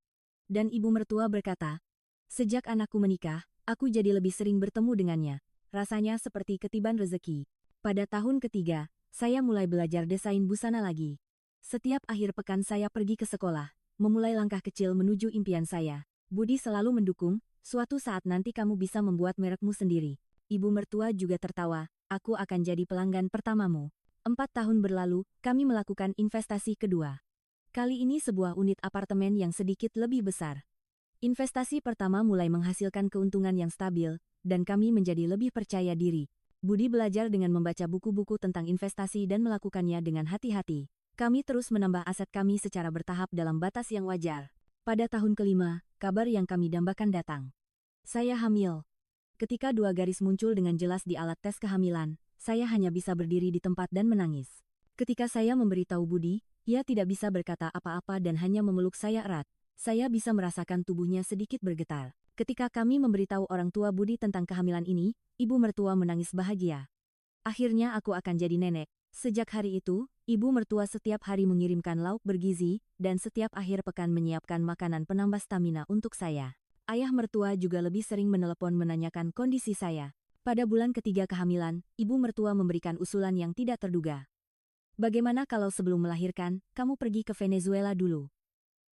Dan ibu mertua berkata, "Sejak anakku menikah, aku jadi lebih sering bertemu dengannya. Rasanya seperti ketiban rezeki." Pada tahun ketiga, saya mulai belajar desain busana lagi. Setiap akhir pekan saya pergi ke sekolah, memulai langkah kecil menuju impian saya. Budi selalu mendukung, "Suatu saat nanti kamu bisa membuat merekmu sendiri." Ibu mertua juga tertawa, "Aku akan jadi pelanggan pertamamu." 4 tahun berlalu, kami melakukan investasi kedua. Kali ini sebuah unit apartemen yang sedikit lebih besar. Investasi pertama mulai menghasilkan keuntungan yang stabil, dan kami menjadi lebih percaya diri. Budi belajar dengan membaca buku-buku tentang investasi dan melakukannya dengan hati-hati. Kami terus menambah aset kami secara bertahap dalam batas yang wajar. Pada tahun kelima, kabar yang kami dambakan datang. Saya hamil. Ketika 2 garis muncul dengan jelas di alat tes kehamilan, saya hanya bisa berdiri di tempat dan menangis. Ketika saya memberitahu Budi, ia tidak bisa berkata apa-apa dan hanya memeluk saya erat. Saya bisa merasakan tubuhnya sedikit bergetar. Ketika kami memberitahu orang tua Budi tentang kehamilan ini, ibu mertua menangis bahagia. "Akhirnya aku akan jadi nenek." Sejak hari itu, ibu mertua setiap hari mengirimkan lauk bergizi, dan setiap akhir pekan menyiapkan makanan penambah stamina untuk saya. Ayah mertua juga lebih sering menelepon menanyakan kondisi saya. Pada bulan ketiga kehamilan, ibu mertua memberikan usulan yang tidak terduga. "Bagaimana kalau sebelum melahirkan, kamu pergi ke Venezuela dulu?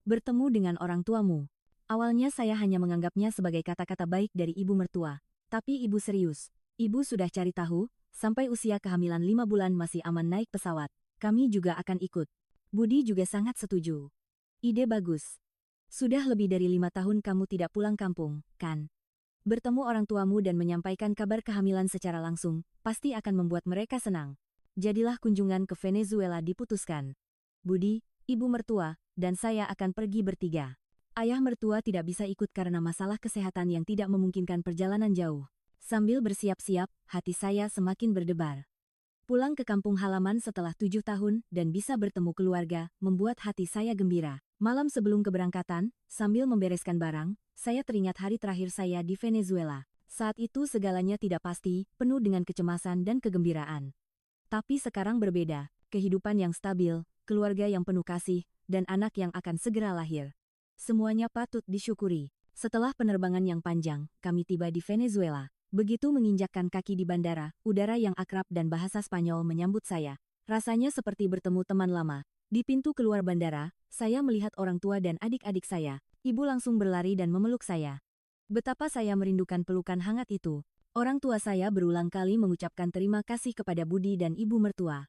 Bertemu dengan orang tuamu." Awalnya saya hanya menganggapnya sebagai kata-kata baik dari ibu mertua. Tapi ibu serius. "Ibu sudah cari tahu, sampai usia kehamilan 5 bulan masih aman naik pesawat. Kami juga akan ikut." Budi juga sangat setuju. "Ide bagus. Sudah lebih dari 5 tahun kamu tidak pulang kampung, kan? Bertemu orang tuamu dan menyampaikan kabar kehamilan secara langsung, pasti akan membuat mereka senang. Jadilah kunjungan ke Venezuela diputuskan. Budi, ibu mertua, dan saya akan pergi bertiga. Ayah mertua tidak bisa ikut karena masalah kesehatan yang tidak memungkinkan perjalanan jauh. Sambil bersiap-siap, hati saya semakin berdebar. Pulang ke kampung halaman setelah 7 tahun dan bisa bertemu keluarga, membuat hati saya gembira. Malam sebelum keberangkatan, sambil membereskan barang, saya teringat hari terakhir saya di Venezuela. Saat itu segalanya tidak pasti, penuh dengan kecemasan dan kegembiraan. Tapi sekarang berbeda, kehidupan yang stabil, keluarga yang penuh kasih, dan anak yang akan segera lahir. Semuanya patut disyukuri. Setelah penerbangan yang panjang, kami tiba di Venezuela. Begitu menginjakkan kaki di bandara, udara yang akrab dan bahasa Spanyol menyambut saya. Rasanya seperti bertemu teman lama. Di pintu keluar bandara, saya melihat orang tua dan adik-adik saya. Ibu langsung berlari dan memeluk saya. Betapa saya merindukan pelukan hangat itu. Orang tua saya berulang kali mengucapkan terima kasih kepada Budi dan ibu mertua.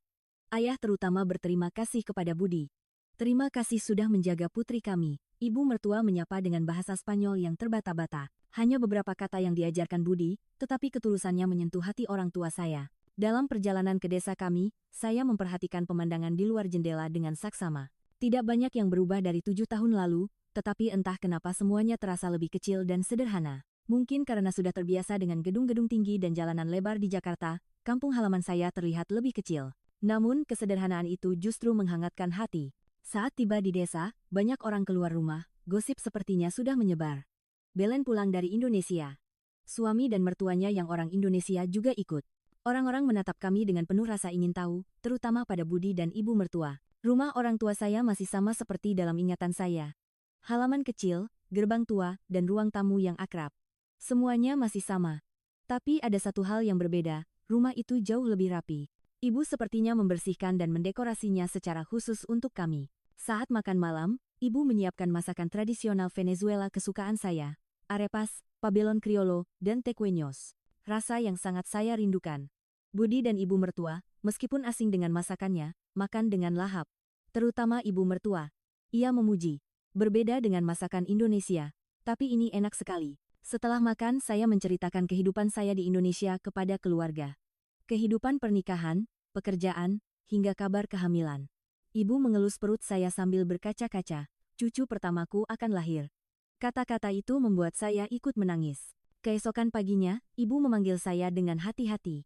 Ayah terutama berterima kasih kepada Budi. Terima kasih sudah menjaga putri kami. Ibu mertua menyapa dengan bahasa Spanyol yang terbata-bata. Hanya beberapa kata yang diajarkan Budi, tetapi ketulusannya menyentuh hati orang tua saya. Dalam perjalanan ke desa kami, saya memperhatikan pemandangan di luar jendela dengan saksama. Tidak banyak yang berubah dari 7 tahun lalu, tetapi entah kenapa semuanya terasa lebih kecil dan sederhana. Mungkin karena sudah terbiasa dengan gedung-gedung tinggi dan jalanan lebar di Jakarta, kampung halaman saya terlihat lebih kecil. Namun, kesederhanaan itu justru menghangatkan hati. Saat tiba di desa, banyak orang keluar rumah, gosip sepertinya sudah menyebar. Belen pulang dari Indonesia. Suami dan mertuanya yang orang Indonesia juga ikut. Orang-orang menatap kami dengan penuh rasa ingin tahu, terutama pada Budi dan ibu mertua. Rumah orang tua saya masih sama seperti dalam ingatan saya. Halaman kecil, gerbang tua, dan ruang tamu yang akrab. Semuanya masih sama. Tapi ada satu hal yang berbeda, rumah itu jauh lebih rapi. Ibu sepertinya membersihkan dan mendekorasinya secara khusus untuk kami. Saat makan malam, ibu menyiapkan masakan tradisional Venezuela kesukaan saya. Arepas, pabelon criollo, dan tequeños. Rasa yang sangat saya rindukan. Budi dan ibu mertua, meskipun asing dengan masakannya, makan dengan lahap. Terutama ibu mertua. Ia memuji. Berbeda dengan masakan Indonesia. Tapi ini enak sekali. Setelah makan saya menceritakan kehidupan saya di Indonesia kepada keluarga. Kehidupan pernikahan, pekerjaan, hingga kabar kehamilan. Ibu mengelus perut saya sambil berkaca-kaca. Cucu pertamaku akan lahir. Kata-kata itu membuat saya ikut menangis. Keesokan paginya, ibu memanggil saya dengan hati-hati.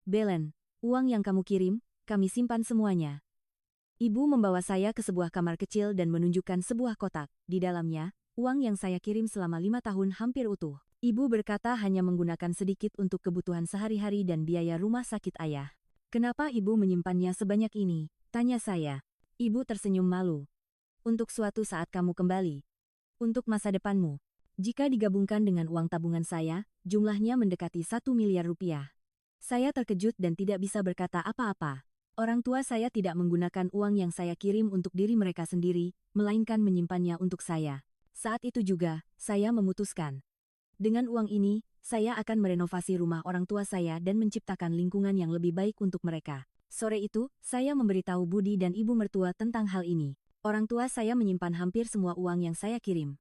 Belen, uang yang kamu kirim, kami simpan semuanya. Ibu membawa saya ke sebuah kamar kecil dan menunjukkan sebuah kotak. Di dalamnya, uang yang saya kirim selama 5 tahun hampir utuh. Ibu berkata hanya menggunakan sedikit untuk kebutuhan sehari-hari dan biaya rumah sakit ayah. Kenapa ibu menyimpannya sebanyak ini? Tanya saya. Ibu tersenyum malu. Untuk suatu saat kamu kembali. Untuk masa depanmu. Jika digabungkan dengan uang tabungan saya, jumlahnya mendekati 1 miliar rupiah. Saya terkejut dan tidak bisa berkata apa-apa. Orang tua saya tidak menggunakan uang yang saya kirim untuk diri mereka sendiri, melainkan menyimpannya untuk saya. Saat itu juga, saya memutuskan. Dengan uang ini, saya akan merenovasi rumah orang tua saya dan menciptakan lingkungan yang lebih baik untuk mereka. Sore itu, saya memberitahu Budi dan ibu mertua tentang hal ini. Orang tua saya menyimpan hampir semua uang yang saya kirim.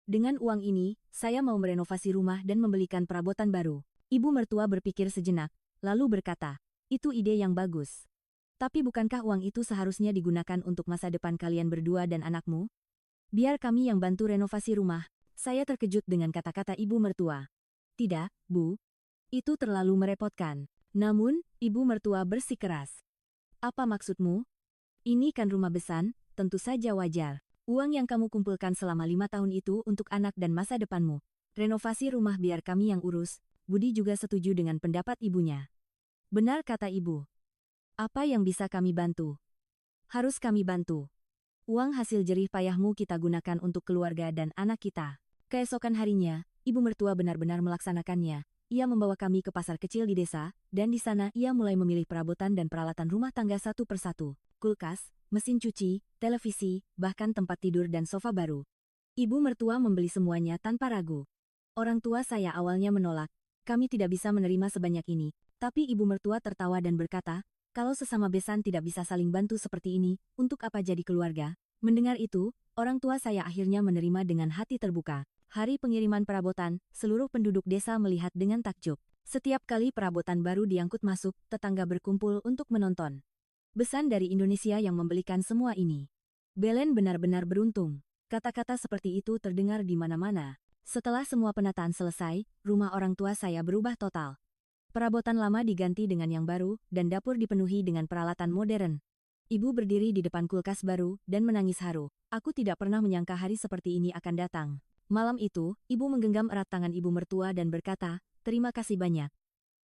Dengan uang ini, saya mau merenovasi rumah dan membelikan perabotan baru. Ibu mertua berpikir sejenak, lalu berkata, itu ide yang bagus. Tapi bukankah uang itu seharusnya digunakan untuk masa depan kalian berdua dan anakmu? Biar kami yang bantu renovasi rumah. Saya terkejut dengan kata-kata ibu mertua. Tidak, Bu. Itu terlalu merepotkan. Namun, ibu mertua bersikeras. Apa maksudmu? Ini kan rumah besan, tentu saja wajar. Uang yang kamu kumpulkan selama 5 tahun itu untuk anak dan masa depanmu. Renovasi rumah biar kami yang urus. Budi juga setuju dengan pendapat ibunya. Benar kata ibu. Apa yang bisa kami bantu? Harus kami bantu. Uang hasil jerih payahmu kita gunakan untuk keluarga dan anak kita. Keesokan harinya, ibu mertua benar-benar melaksanakannya. Ia membawa kami ke pasar kecil di desa, dan di sana ia mulai memilih perabotan dan peralatan rumah tangga satu persatu. Kulkas, mesin cuci, televisi, bahkan tempat tidur dan sofa baru. Ibu mertua membeli semuanya tanpa ragu. Orang tua saya awalnya menolak. Kami tidak bisa menerima sebanyak ini. Tapi ibu mertua tertawa dan berkata, kalau sesama besan tidak bisa saling bantu seperti ini, untuk apa jadi keluarga? Mendengar itu, orang tua saya akhirnya menerima dengan hati terbuka. Hari pengiriman perabotan, seluruh penduduk desa melihat dengan takjub. Setiap kali perabotan baru diangkut masuk, tetangga berkumpul untuk menonton. Besan dari Indonesia yang membelikan semua ini. Belen benar-benar beruntung. Kata-kata seperti itu terdengar di mana-mana. Setelah semua penataan selesai, rumah orang tua saya berubah total. Perabotan lama diganti dengan yang baru, dan dapur dipenuhi dengan peralatan modern. Ibu berdiri di depan kulkas baru, dan menangis haru. Aku tidak pernah menyangka hari seperti ini akan datang. Malam itu, ibu menggenggam erat tangan ibu mertua dan berkata, "Terima kasih banyak.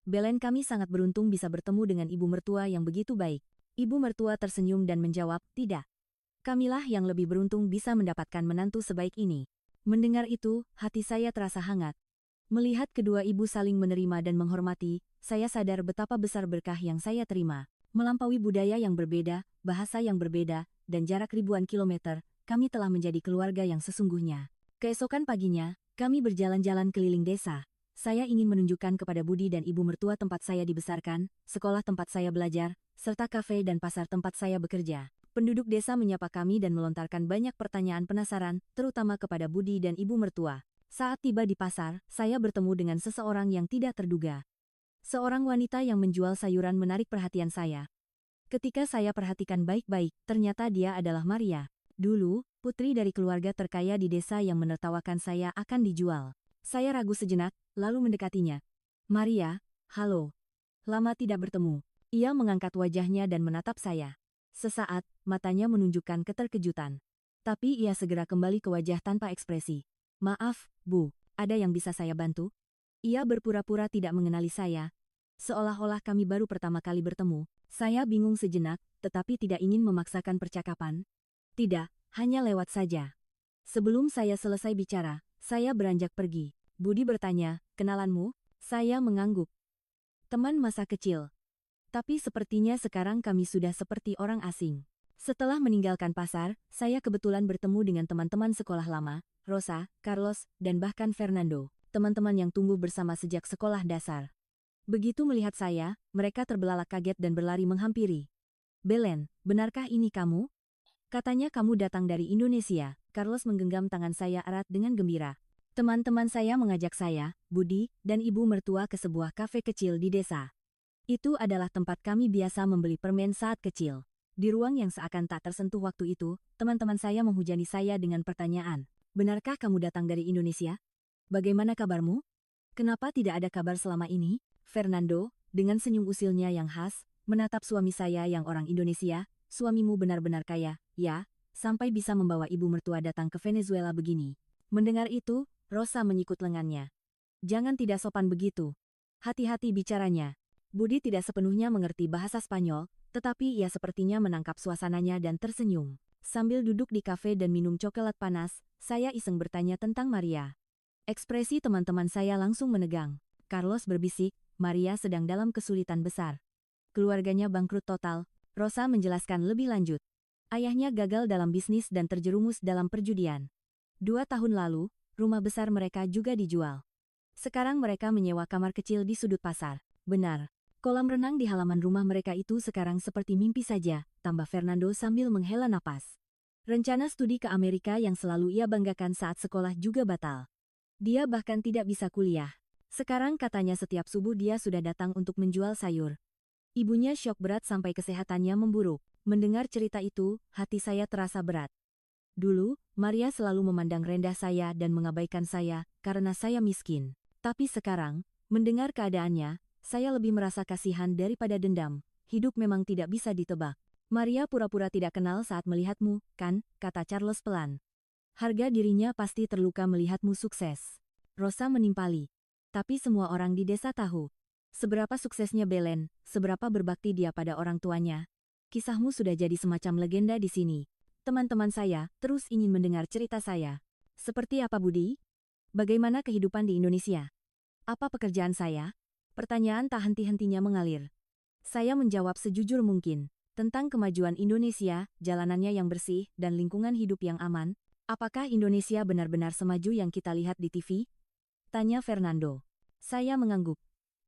Belen, kami sangat beruntung bisa bertemu dengan ibu mertua yang begitu baik." Ibu mertua tersenyum dan menjawab, "Tidak. Kamilah yang lebih beruntung bisa mendapatkan menantu sebaik ini." Mendengar itu, hati saya terasa hangat. Melihat kedua ibu saling menerima dan menghormati, saya sadar betapa besar berkah yang saya terima. Melampaui budaya yang berbeda, bahasa yang berbeda, dan jarak ribuan kilometer, kami telah menjadi keluarga yang sesungguhnya. Keesokan paginya, kami berjalan-jalan keliling desa. Saya ingin menunjukkan kepada Budi dan ibu mertua tempat saya dibesarkan, sekolah tempat saya belajar, serta kafe dan pasar tempat saya bekerja. Penduduk desa menyapa kami dan melontarkan banyak pertanyaan penasaran, terutama kepada Budi dan ibu mertua. Saat tiba di pasar, saya bertemu dengan seseorang yang tidak terduga. Seorang wanita yang menjual sayuran menarik perhatian saya. Ketika saya perhatikan baik-baik, ternyata dia adalah Maria. Dulu, putri dari keluarga terkaya di desa yang menertawakan saya akan dijual. Saya ragu sejenak, lalu mendekatinya. "Maria, halo. Lama tidak bertemu." Ia mengangkat wajahnya dan menatap saya. Sesaat, matanya menunjukkan keterkejutan. Tapi ia segera kembali ke wajah tanpa ekspresi. "Maaf, Bu, ada yang bisa saya bantu?" Ia berpura-pura tidak mengenali saya. Seolah-olah kami baru pertama kali bertemu. Saya bingung sejenak, tetapi tidak ingin memaksakan percakapan. "Tidak, hanya lewat saja." Sebelum saya selesai bicara, saya beranjak pergi. Budi bertanya, "Kenalanmu?" Saya mengangguk. "Teman masa kecil. Tapi sepertinya sekarang kami sudah seperti orang asing." Setelah meninggalkan pasar, saya kebetulan bertemu dengan teman-teman sekolah lama, Rosa, Carlos, dan bahkan Fernando, teman-teman yang tumbuh bersama sejak sekolah dasar. Begitu melihat saya, mereka terbelalak kaget dan berlari menghampiri. "Belen, benarkah ini kamu? Katanya kamu datang dari Indonesia." Carlos menggenggam tangan saya erat dengan gembira. Teman-teman saya mengajak saya, Budi, dan ibu mertua ke sebuah kafe kecil di desa. Itu adalah tempat kami biasa membeli permen saat kecil. Di ruang yang seakan tak tersentuh waktu itu, teman-teman saya menghujani saya dengan pertanyaan. "Benarkah kamu datang dari Indonesia? Bagaimana kabarmu? Kenapa tidak ada kabar selama ini?" Fernando, dengan senyum usilnya yang khas, menatap suami saya yang orang Indonesia. "Suamimu benar-benar kaya, ya, sampai bisa membawa ibu mertua datang ke Venezuela begini." Mendengar itu, Rosa menyikut lengannya. "Jangan tidak sopan begitu. Hati-hati bicaranya." Budi tidak sepenuhnya mengerti bahasa Spanyol, tetapi ia sepertinya menangkap suasananya dan tersenyum. Sambil duduk di kafe dan minum coklat panas, saya iseng bertanya tentang Maria. Ekspresi teman-teman saya langsung menegang. Carlos berbisik, "Maria sedang dalam kesulitan besar. Keluarganya bangkrut total." Rosa menjelaskan lebih lanjut. Ayahnya gagal dalam bisnis dan terjerumus dalam perjudian. 2 tahun lalu, rumah besar mereka juga dijual. Sekarang mereka menyewa kamar kecil di sudut pasar. "Benar. Kolam renang di halaman rumah mereka itu sekarang seperti mimpi saja," tambah Fernando sambil menghela napas. Rencana studi ke Amerika yang selalu ia banggakan saat sekolah juga batal. Dia bahkan tidak bisa kuliah. Sekarang katanya setiap subuh dia sudah datang untuk menjual sayur. Ibunya syok berat sampai kesehatannya memburuk. Mendengar cerita itu, hati saya terasa berat. Dulu, Maria selalu memandang rendah saya dan mengabaikan saya karena saya miskin. Tapi sekarang, mendengar keadaannya, saya lebih merasa kasihan daripada dendam. Hidup memang tidak bisa ditebak. "Maria pura-pura tidak kenal saat melihatmu, kan?" kata Charles pelan. "Harga dirinya pasti terluka melihatmu sukses." Rosa menimpali. "Tapi semua orang di desa tahu. Seberapa suksesnya Belen, seberapa berbakti dia pada orang tuanya. Kisahmu sudah jadi semacam legenda di sini." Teman-teman saya terus ingin mendengar cerita saya. "Seperti apa Budi? Bagaimana kehidupan di Indonesia? Apa pekerjaan saya?" Pertanyaan tak henti-hentinya mengalir. Saya menjawab sejujur mungkin. Tentang kemajuan Indonesia, jalanannya yang bersih, dan lingkungan hidup yang aman. "Apakah Indonesia benar-benar semaju yang kita lihat di TV?" tanya Fernando. Saya mengangguk.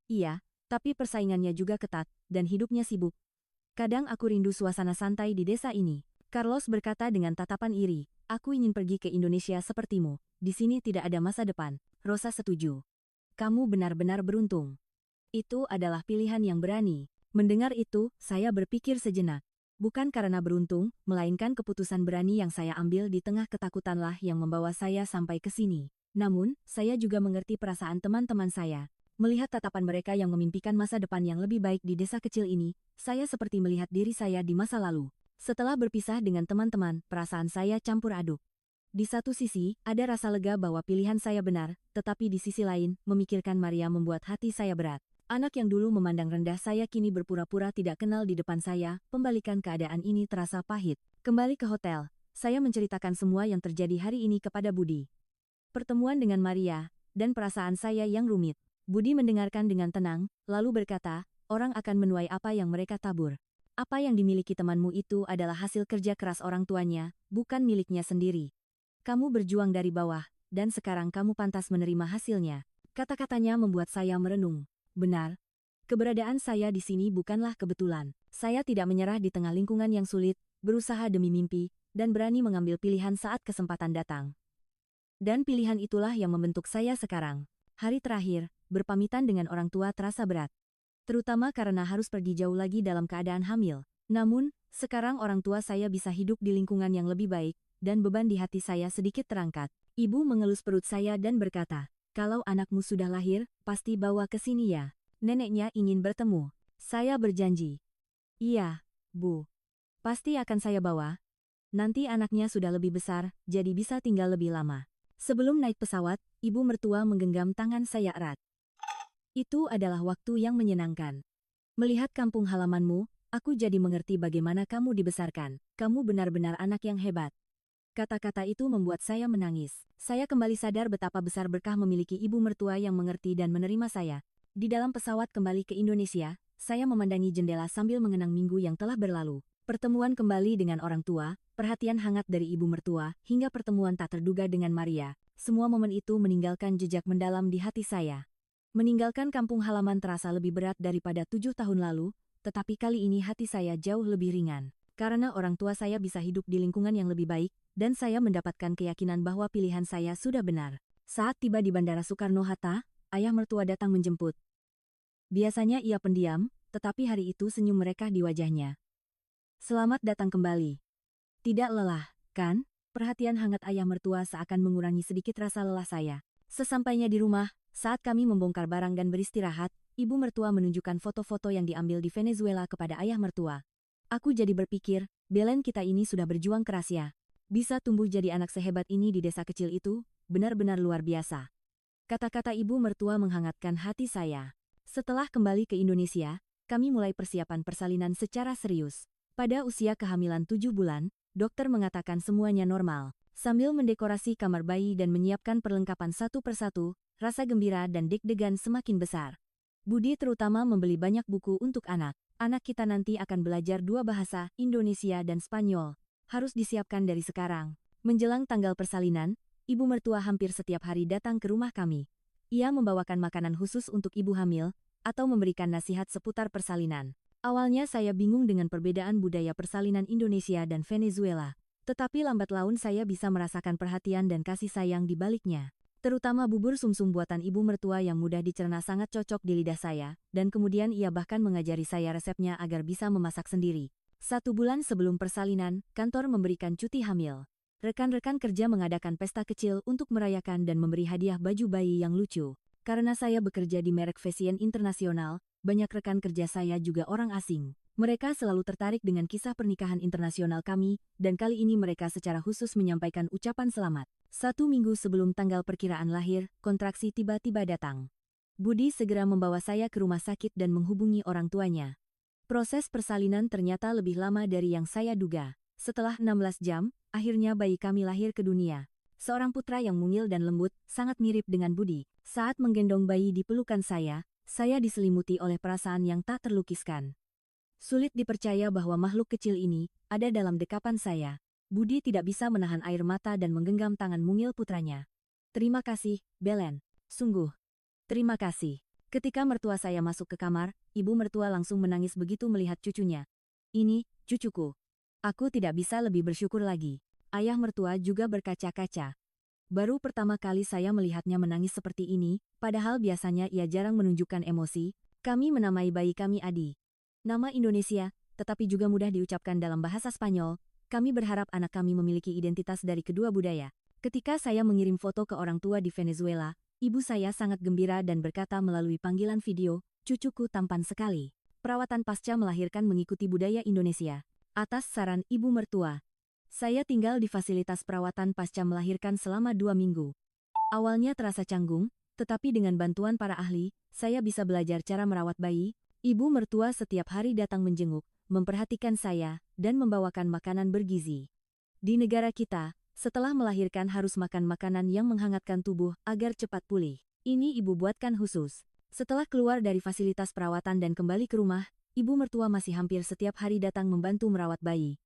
"Iya, tapi persaingannya juga ketat, dan hidupnya sibuk. Kadang aku rindu suasana santai di desa ini." Carlos berkata dengan tatapan iri, "Aku ingin pergi ke Indonesia sepertimu. Di sini tidak ada masa depan." Rosa setuju. "Kamu benar-benar beruntung. Itu adalah pilihan yang berani." Mendengar itu, saya berpikir sejenak. Bukan karena beruntung, melainkan keputusan berani yang saya ambil di tengah ketakutanlah yang membawa saya sampai ke sini. Namun, saya juga mengerti perasaan teman-teman saya. Melihat tatapan mereka yang memimpikan masa depan yang lebih baik di desa kecil ini, saya seperti melihat diri saya di masa lalu. Setelah berpisah dengan teman-teman, perasaan saya campur aduk. Di satu sisi, ada rasa lega bahwa pilihan saya benar, tetapi di sisi lain, memikirkan Maria membuat hati saya berat. Anak yang dulu memandang rendah saya kini berpura-pura tidak kenal di depan saya, pembalikan keadaan ini terasa pahit. Kembali ke hotel, saya menceritakan semua yang terjadi hari ini kepada Budi. Pertemuan dengan Maria, dan perasaan saya yang rumit. Budi mendengarkan dengan tenang, lalu berkata, orang akan menuai apa yang mereka tabur. Apa yang dimiliki temanmu itu adalah hasil kerja keras orang tuanya, bukan miliknya sendiri. Kamu berjuang dari bawah, dan sekarang kamu pantas menerima hasilnya. Kata-katanya membuat saya merenung. Benar. Keberadaan saya di sini bukanlah kebetulan. Saya tidak menyerah di tengah lingkungan yang sulit, berusaha demi mimpi, dan berani mengambil pilihan saat kesempatan datang. Dan pilihan itulah yang membentuk saya sekarang. Hari terakhir, berpamitan dengan orang tua terasa berat. Terutama karena harus pergi jauh lagi dalam keadaan hamil. Namun, sekarang orang tua saya bisa hidup di lingkungan yang lebih baik, dan beban di hati saya sedikit terangkat. Ibu mengelus perut saya dan berkata, kalau anakmu sudah lahir, pasti bawa ke sini ya. Neneknya ingin bertemu. Saya berjanji. Iya, Bu. Pasti akan saya bawa. Nanti anaknya sudah lebih besar, jadi bisa tinggal lebih lama. Sebelum naik pesawat, ibu mertua menggenggam tangan saya erat. Itu adalah waktu yang menyenangkan. Melihat kampung halamanmu, aku jadi mengerti bagaimana kamu dibesarkan. Kamu benar-benar anak yang hebat. Kata-kata itu membuat saya menangis. Saya kembali sadar betapa besar berkah memiliki ibu mertua yang mengerti dan menerima saya. Di dalam pesawat kembali ke Indonesia, saya memandangi jendela sambil mengenang minggu yang telah berlalu. Pertemuan kembali dengan orang tua, perhatian hangat dari ibu mertua, hingga pertemuan tak terduga dengan Maria. Semua momen itu meninggalkan jejak mendalam di hati saya. Meninggalkan kampung halaman terasa lebih berat daripada 7 tahun lalu, tetapi kali ini hati saya jauh lebih ringan. Karena orang tua saya bisa hidup di lingkungan yang lebih baik, dan saya mendapatkan keyakinan bahwa pilihan saya sudah benar. Saat tiba di Bandara Soekarno-Hatta, ayah mertua datang menjemput. Biasanya ia pendiam, tetapi hari itu senyum mereka di wajahnya. Selamat datang kembali. Tidak lelah, kan? Perhatian hangat ayah mertua seakan mengurangi sedikit rasa lelah saya. Sesampainya di rumah, saat kami membongkar barang dan beristirahat, ibu mertua menunjukkan foto-foto yang diambil di Venezuela kepada ayah mertua. Aku jadi berpikir, Belen kita ini sudah berjuang keras ya. Bisa tumbuh jadi anak sehebat ini di desa kecil itu, benar-benar luar biasa. Kata-kata ibu mertua menghangatkan hati saya. Setelah kembali ke Indonesia, kami mulai persiapan persalinan secara serius. Pada usia kehamilan 7 bulan, dokter mengatakan semuanya normal. Sambil mendekorasi kamar bayi dan menyiapkan perlengkapan satu persatu, rasa gembira dan deg-degan semakin besar. Budi terutama membeli banyak buku untuk anak. Anak kita nanti akan belajar 2 bahasa, Indonesia dan Spanyol. Harus disiapkan dari sekarang. Menjelang tanggal persalinan, ibu mertua hampir setiap hari datang ke rumah kami. Ia membawakan makanan khusus untuk ibu hamil, atau memberikan nasihat seputar persalinan. Awalnya saya bingung dengan perbedaan budaya persalinan Indonesia dan Venezuela. Tetapi lambat laun saya bisa merasakan perhatian dan kasih sayang di baliknya. Terutama bubur sumsum buatan ibu mertua yang mudah dicerna sangat cocok di lidah saya, dan kemudian ia bahkan mengajari saya resepnya agar bisa memasak sendiri. 1 bulan sebelum persalinan, kantor memberikan cuti hamil. Rekan-rekan kerja mengadakan pesta kecil untuk merayakan dan memberi hadiah baju bayi yang lucu. Karena saya bekerja di merek fashion internasional, banyak rekan kerja saya juga orang asing. Mereka selalu tertarik dengan kisah pernikahan internasional kami, dan kali ini mereka secara khusus menyampaikan ucapan selamat. 1 minggu sebelum tanggal perkiraan lahir, kontraksi tiba-tiba datang. Budi segera membawa saya ke rumah sakit dan menghubungi orang tuanya. Proses persalinan ternyata lebih lama dari yang saya duga. Setelah 16 jam, akhirnya bayi kami lahir ke dunia. Seorang putra yang mungil dan lembut, sangat mirip dengan Budi. Saat menggendong bayi di pelukan saya diselimuti oleh perasaan yang tak terlukiskan. Sulit dipercaya bahwa makhluk kecil ini ada dalam dekapan saya. Budi tidak bisa menahan air mata dan menggenggam tangan mungil putranya. Terima kasih, Belen. Sungguh. Terima kasih. Ketika mertua saya masuk ke kamar, ibu mertua langsung menangis begitu melihat cucunya. Ini, cucuku. Aku tidak bisa lebih bersyukur lagi. Ayah mertua juga berkaca-kaca. Baru pertama kali saya melihatnya menangis seperti ini, padahal biasanya ia jarang menunjukkan emosi. Kami menamai bayi kami Adi. Nama Indonesia, tetapi juga mudah diucapkan dalam bahasa Spanyol. Kami berharap anak kami memiliki identitas dari kedua budaya. Ketika saya mengirim foto ke orang tua di Venezuela, ibu saya sangat gembira dan berkata melalui panggilan video, "Cucuku tampan sekali." Perawatan pasca melahirkan mengikuti budaya Indonesia. Atas saran ibu mertua, saya tinggal di fasilitas perawatan pasca melahirkan selama 2 minggu. Awalnya terasa canggung, tetapi dengan bantuan para ahli, saya bisa belajar cara merawat bayi. Ibu mertua setiap hari datang menjenguk, memperhatikan saya, dan membawakan makanan bergizi. Di negara kita, setelah melahirkan harus makan makanan yang menghangatkan tubuh agar cepat pulih. Ini ibu buatkan khusus. Setelah keluar dari fasilitas perawatan dan kembali ke rumah, ibu mertua masih hampir setiap hari datang membantu merawat bayi.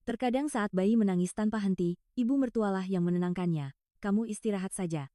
Terkadang saat bayi menangis tanpa henti, ibu mertualah yang menenangkannya. "Kamu istirahat saja.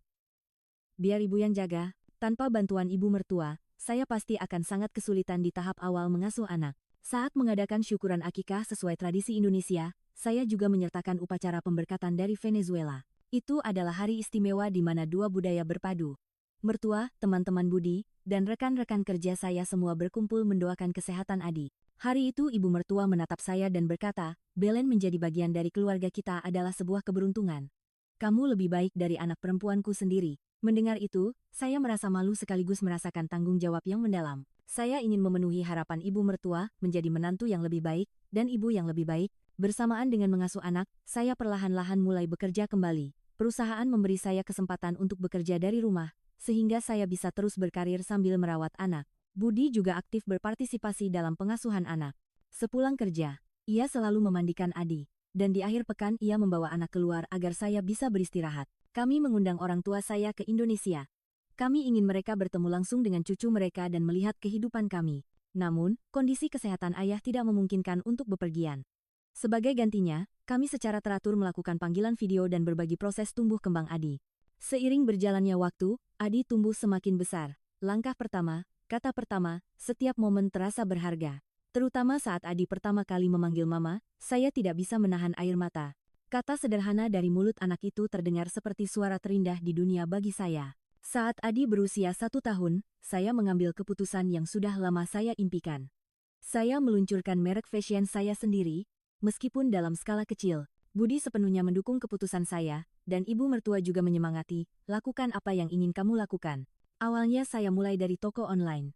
Biar ibu yang jaga." Tanpa bantuan ibu mertua, saya pasti akan sangat kesulitan di tahap awal mengasuh anak. Saat mengadakan syukuran akikah sesuai tradisi Indonesia, saya juga menyertakan upacara pemberkatan dari Venezuela. Itu adalah hari istimewa di mana dua budaya berpadu. Mertua, teman-teman Budi, dan rekan-rekan kerja saya semua berkumpul mendoakan kesehatan Adi. Hari itu ibu mertua menatap saya dan berkata, "Belen menjadi bagian dari keluarga kita adalah sebuah keberuntungan. Kamu lebih baik dari anak perempuanku sendiri." Mendengar itu, saya merasa malu sekaligus merasakan tanggung jawab yang mendalam. Saya ingin memenuhi harapan ibu mertua, menjadi menantu yang lebih baik, dan ibu yang lebih baik. Bersamaan dengan mengasuh anak, saya perlahan-lahan mulai bekerja kembali. Perusahaan memberi saya kesempatan untuk bekerja dari rumah, sehingga saya bisa terus berkarir sambil merawat anak. Budi juga aktif berpartisipasi dalam pengasuhan anak. Sepulang kerja, ia selalu memandikan Adi, dan di akhir pekan ia membawa anak keluar agar saya bisa beristirahat. Kami mengundang orang tua saya ke Indonesia. Kami ingin mereka bertemu langsung dengan cucu mereka dan melihat kehidupan kami. Namun, kondisi kesehatan ayah tidak memungkinkan untuk bepergian. Sebagai gantinya, kami secara teratur melakukan panggilan video dan berbagi proses tumbuh kembang Adi. Seiring berjalannya waktu, Adi tumbuh semakin besar. Langkah pertama, kata pertama, setiap momen terasa berharga. Terutama saat Adi pertama kali memanggil mama, saya tidak bisa menahan air mata. Kata sederhana dari mulut anak itu terdengar seperti suara terindah di dunia bagi saya. Saat Adi berusia 1 tahun, saya mengambil keputusan yang sudah lama saya impikan. Saya meluncurkan merek fashion saya sendiri, meskipun dalam skala kecil. Budi sepenuhnya mendukung keputusan saya, dan ibu mertua juga menyemangati, "Lakukan apa yang ingin kamu lakukan." Awalnya saya mulai dari toko online.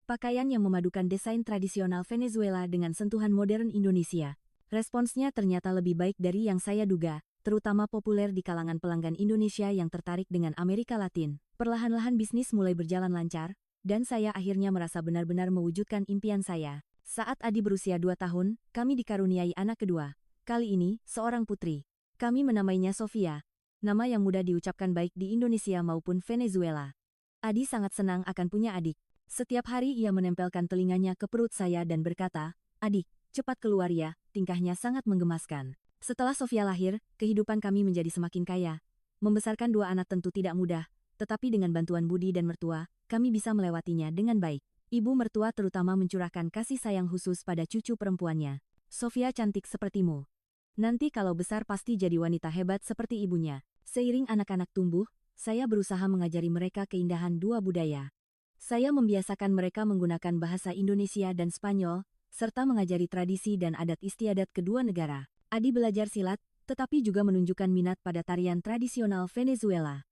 Pakaian yang memadukan desain tradisional Venezuela dengan sentuhan modern Indonesia. Responsnya ternyata lebih baik dari yang saya duga, terutama populer di kalangan pelanggan Indonesia yang tertarik dengan Amerika Latin. Perlahan-lahan bisnis mulai berjalan lancar, dan saya akhirnya merasa benar-benar mewujudkan impian saya. Saat Adi berusia 2 tahun, kami dikaruniai anak kedua. Kali ini, seorang putri. Kami menamainya Sofia, nama yang mudah diucapkan baik di Indonesia maupun Venezuela. Adi sangat senang akan punya adik. Setiap hari ia menempelkan telinganya ke perut saya dan berkata, "Adik, cepat keluar ya." Tingkahnya sangat menggemaskan. Setelah Sofia lahir, kehidupan kami menjadi semakin kaya. Membesarkan 2 anak tentu tidak mudah, tetapi dengan bantuan Budi dan mertua, kami bisa melewatinya dengan baik. Ibu mertua terutama mencurahkan kasih sayang khusus pada cucu perempuannya. "Sofia cantik sepertimu. Nanti kalau besar pasti jadi wanita hebat seperti ibunya." Seiring anak-anak tumbuh, saya berusaha mengajari mereka keindahan dua budaya. Saya membiasakan mereka menggunakan bahasa Indonesia dan Spanyol, serta mengajari tradisi dan adat istiadat kedua negara. Adi belajar silat, tetapi juga menunjukkan minat pada tarian tradisional Venezuela.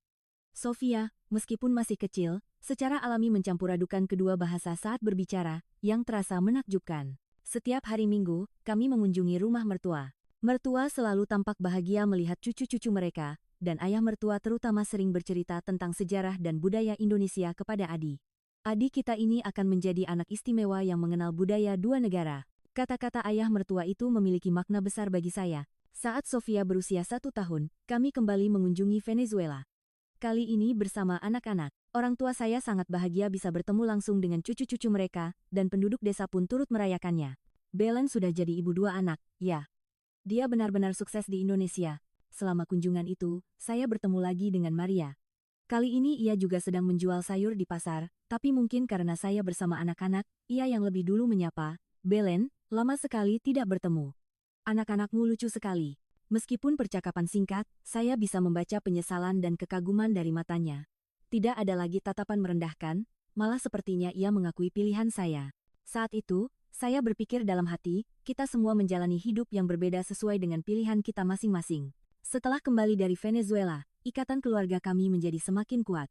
Sofia, meskipun masih kecil, secara alami mencampur adukan kedua bahasa saat berbicara, yang terasa menakjubkan. Setiap hari Minggu, kami mengunjungi rumah mertua. Mertua selalu tampak bahagia melihat cucu-cucu mereka, dan ayah mertua terutama sering bercerita tentang sejarah dan budaya Indonesia kepada Adi. "Adik kita ini akan menjadi anak istimewa yang mengenal budaya dua negara." Kata-kata ayah mertua itu memiliki makna besar bagi saya. Saat Sofia berusia 1 tahun, kami kembali mengunjungi Venezuela. Kali ini bersama anak-anak. Orang tua saya sangat bahagia bisa bertemu langsung dengan cucu-cucu mereka, dan penduduk desa pun turut merayakannya. Belen sudah jadi ibu 2 anak, ya. Dia benar-benar sukses di Indonesia. Selama kunjungan itu, saya bertemu lagi dengan Maria. Kali ini ia juga sedang menjual sayur di pasar, tapi mungkin karena saya bersama anak-anak, ia yang lebih dulu menyapa, "Belen, lama sekali tidak bertemu. Anak-anakmu lucu sekali." Meskipun percakapan singkat, saya bisa membaca penyesalan dan kekaguman dari matanya. Tidak ada lagi tatapan merendahkan, malah sepertinya ia mengakui pilihan saya. Saat itu, Saya berpikir dalam hati, kita semua menjalani hidup yang berbeda sesuai dengan pilihan kita masing-masing. Setelah kembali dari Venezuela, ikatan keluarga kami menjadi semakin kuat.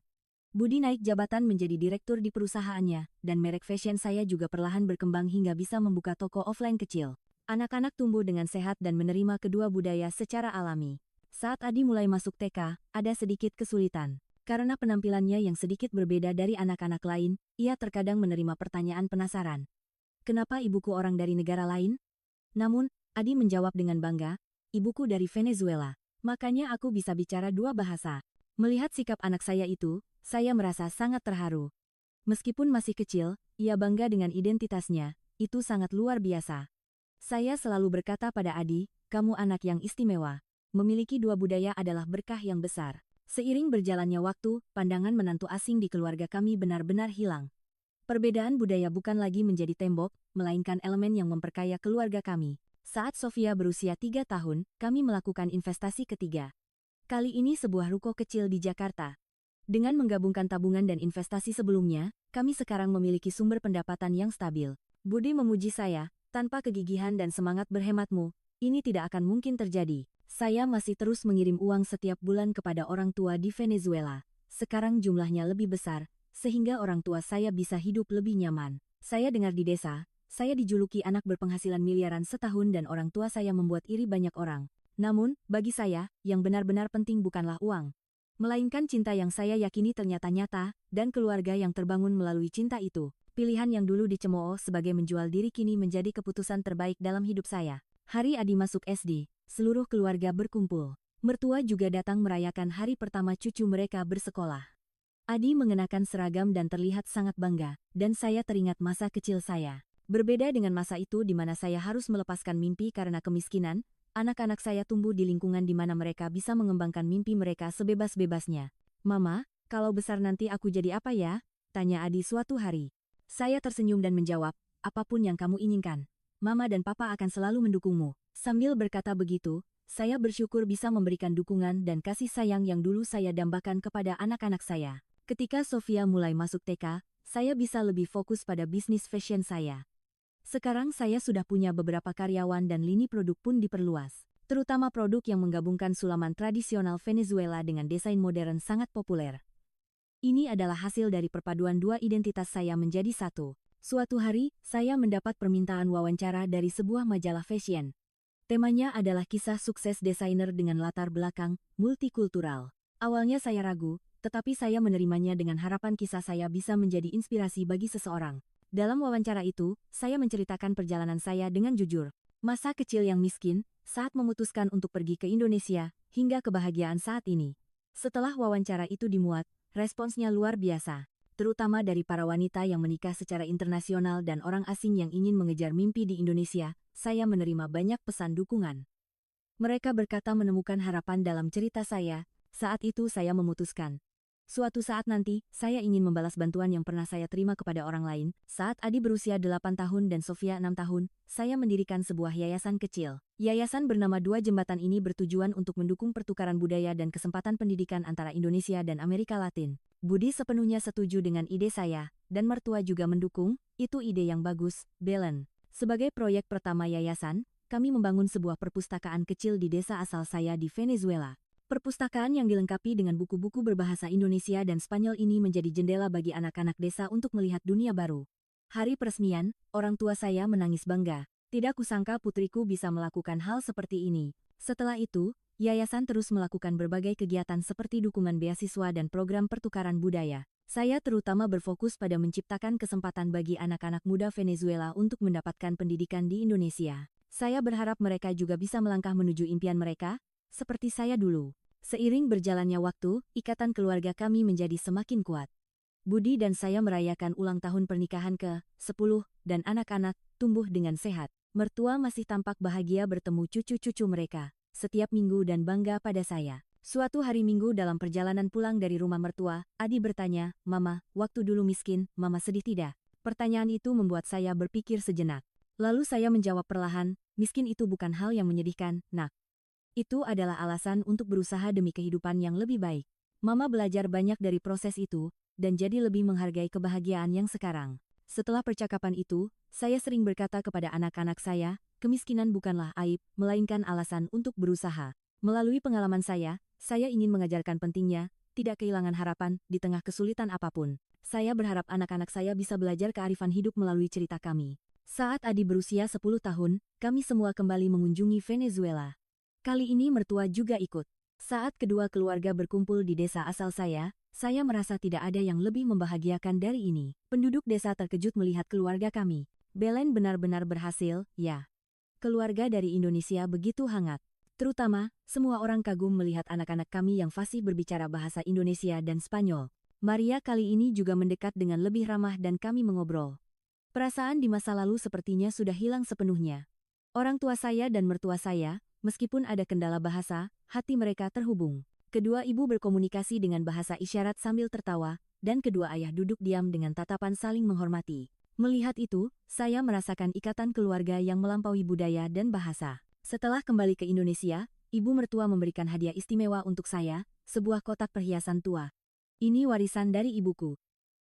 Budi naik jabatan menjadi direktur di perusahaannya, dan merek fashion saya juga perlahan berkembang hingga bisa membuka toko offline kecil. Anak-anak tumbuh dengan sehat dan menerima kedua budaya secara alami. Saat Adi mulai masuk TK, ada sedikit kesulitan. Karena penampilannya yang sedikit berbeda dari anak-anak lain, ia terkadang menerima pertanyaan penasaran. Kenapa ibuku orang dari negara lain? Namun, Adi menjawab dengan bangga, ibuku dari Venezuela. Makanya aku bisa bicara dua bahasa. Melihat sikap anak saya itu, saya merasa sangat terharu. Meskipun masih kecil, ia bangga dengan identitasnya, itu sangat luar biasa. Saya selalu berkata pada Adi, kamu anak yang istimewa. Memiliki dua budaya adalah berkah yang besar. Seiring berjalannya waktu, pandangan menantu asing di keluarga kami benar-benar hilang. Perbedaan budaya bukan lagi menjadi tembok, melainkan elemen yang memperkaya keluarga kami. Saat Sofia berusia 3 tahun, kami melakukan investasi ketiga. Kali ini sebuah ruko kecil di Jakarta. Dengan menggabungkan tabungan dan investasi sebelumnya, kami sekarang memiliki sumber pendapatan yang stabil. Budi memuji saya, tanpa kegigihan dan semangat berhematmu, ini tidak akan mungkin terjadi. Saya masih terus mengirim uang setiap bulan kepada orang tua di Venezuela. Sekarang jumlahnya lebih besar, sehingga orang tua saya bisa hidup lebih nyaman. Saya dengar di desa, saya dijuluki anak berpenghasilan miliaran setahun dan orang tua saya membuat iri banyak orang. Namun, bagi saya, yang benar-benar penting bukanlah uang, melainkan cinta yang saya yakini ternyata nyata, dan keluarga yang terbangun melalui cinta itu. Pilihan yang dulu dicemooh sebagai menjual diri kini menjadi keputusan terbaik dalam hidup saya. Hari Adi masuk SD. Seluruh keluarga berkumpul. Mertua juga datang merayakan hari pertama cucu mereka bersekolah. Adi mengenakan seragam dan terlihat sangat bangga, dan saya teringat masa kecil saya. Berbeda dengan masa itu di mana saya harus melepaskan mimpi karena kemiskinan, anak-anak saya tumbuh di lingkungan di mana mereka bisa mengembangkan mimpi mereka sebebas-bebasnya. Mama, kalau besar nanti aku jadi apa ya? Tanya Adi suatu hari. Saya tersenyum dan menjawab, apapun yang kamu inginkan. Mama dan Papa akan selalu mendukungmu. Sambil berkata begitu, saya bersyukur bisa memberikan dukungan dan kasih sayang yang dulu saya dambakan kepada anak-anak saya. Ketika Sofia mulai masuk TK, saya bisa lebih fokus pada bisnis fashion saya. Sekarang saya sudah punya beberapa karyawan dan lini produk pun diperluas. Terutama produk yang menggabungkan sulaman tradisional Venezuela dengan desain modern sangat populer. Ini adalah hasil dari perpaduan dua identitas saya menjadi satu. Suatu hari, saya mendapat permintaan wawancara dari sebuah majalah fashion. Temanya adalah kisah sukses desainer dengan latar belakang multikultural. Awalnya saya ragu, tetapi saya menerimanya dengan harapan kisah saya bisa menjadi inspirasi bagi seseorang. Dalam wawancara itu, saya menceritakan perjalanan saya dengan jujur. Masa kecil yang miskin, saat memutuskan untuk pergi ke Indonesia, hingga kebahagiaan saat ini. Setelah wawancara itu dimuat, responsnya luar biasa. Terutama dari para wanita yang menikah secara internasional dan orang asing yang ingin mengejar mimpi di Indonesia, saya menerima banyak pesan dukungan. Mereka berkata menemukan harapan dalam cerita saya, saat itu saya memutuskan. Suatu saat nanti, saya ingin membalas bantuan yang pernah saya terima kepada orang lain. Saat Adi berusia 8 tahun dan Sofia 6 tahun, saya mendirikan sebuah yayasan kecil. Yayasan bernama Dua Jembatan ini bertujuan untuk mendukung pertukaran budaya dan kesempatan pendidikan antara Indonesia dan Amerika Latin. Budi sepenuhnya setuju dengan ide saya, dan mertua juga mendukung, itu ide yang bagus, Belen. Sebagai proyek pertama yayasan, kami membangun sebuah perpustakaan kecil di desa asal saya di Venezuela. Perpustakaan yang dilengkapi dengan buku-buku berbahasa Indonesia dan Spanyol ini menjadi jendela bagi anak-anak desa untuk melihat dunia baru. Hari peresmian, orang tua saya menangis bangga. Tidak kusangka putriku bisa melakukan hal seperti ini. Setelah itu, yayasan terus melakukan berbagai kegiatan seperti dukungan beasiswa dan program pertukaran budaya. Saya terutama berfokus pada menciptakan kesempatan bagi anak-anak muda Venezuela untuk mendapatkan pendidikan di Indonesia. Saya berharap mereka juga bisa melangkah menuju impian mereka, seperti saya dulu. Seiring berjalannya waktu, ikatan keluarga kami menjadi semakin kuat. Budi dan saya merayakan ulang tahun pernikahan ke-10, dan anak-anak tumbuh dengan sehat. Mertua masih tampak bahagia bertemu cucu-cucu mereka setiap minggu dan bangga pada saya. Suatu hari Minggu dalam perjalanan pulang dari rumah mertua, Adi bertanya, Mama, waktu dulu miskin, Mama sedih tidak? Pertanyaan itu membuat saya berpikir sejenak. Lalu saya menjawab perlahan, miskin itu bukan hal yang menyedihkan, Nak. Itu adalah alasan untuk berusaha demi kehidupan yang lebih baik. Mama belajar banyak dari proses itu, dan jadi lebih menghargai kebahagiaan yang sekarang. Setelah percakapan itu, saya sering berkata kepada anak-anak saya, kemiskinan bukanlah aib, melainkan alasan untuk berusaha. Melalui pengalaman saya ingin mengajarkan pentingnya, tidak kehilangan harapan, di tengah kesulitan apapun. Saya berharap anak-anak saya bisa belajar kearifan hidup melalui cerita kami. Saat Adi berusia 10 tahun, kami semua kembali mengunjungi Venezuela. Kali ini mertua juga ikut. Saat kedua keluarga berkumpul di desa asal saya merasa tidak ada yang lebih membahagiakan dari ini. Penduduk desa terkejut melihat keluarga kami. Belen benar-benar berhasil, ya. Keluarga dari Indonesia begitu hangat. Terutama, semua orang kagum melihat anak-anak kami yang fasih berbicara bahasa Indonesia dan Spanyol. Maria kali ini juga mendekat dengan lebih ramah dan kami mengobrol. Perasaan di masa lalu sepertinya sudah hilang sepenuhnya. Orang tua saya dan mertua saya, meskipun ada kendala bahasa, hati mereka terhubung. Kedua ibu berkomunikasi dengan bahasa isyarat sambil tertawa, dan kedua ayah duduk diam dengan tatapan saling menghormati. Melihat itu, saya merasakan ikatan keluarga yang melampaui budaya dan bahasa. Setelah kembali ke Indonesia, ibu mertua memberikan hadiah istimewa untuk saya, sebuah kotak perhiasan tua. Ini warisan dari ibuku.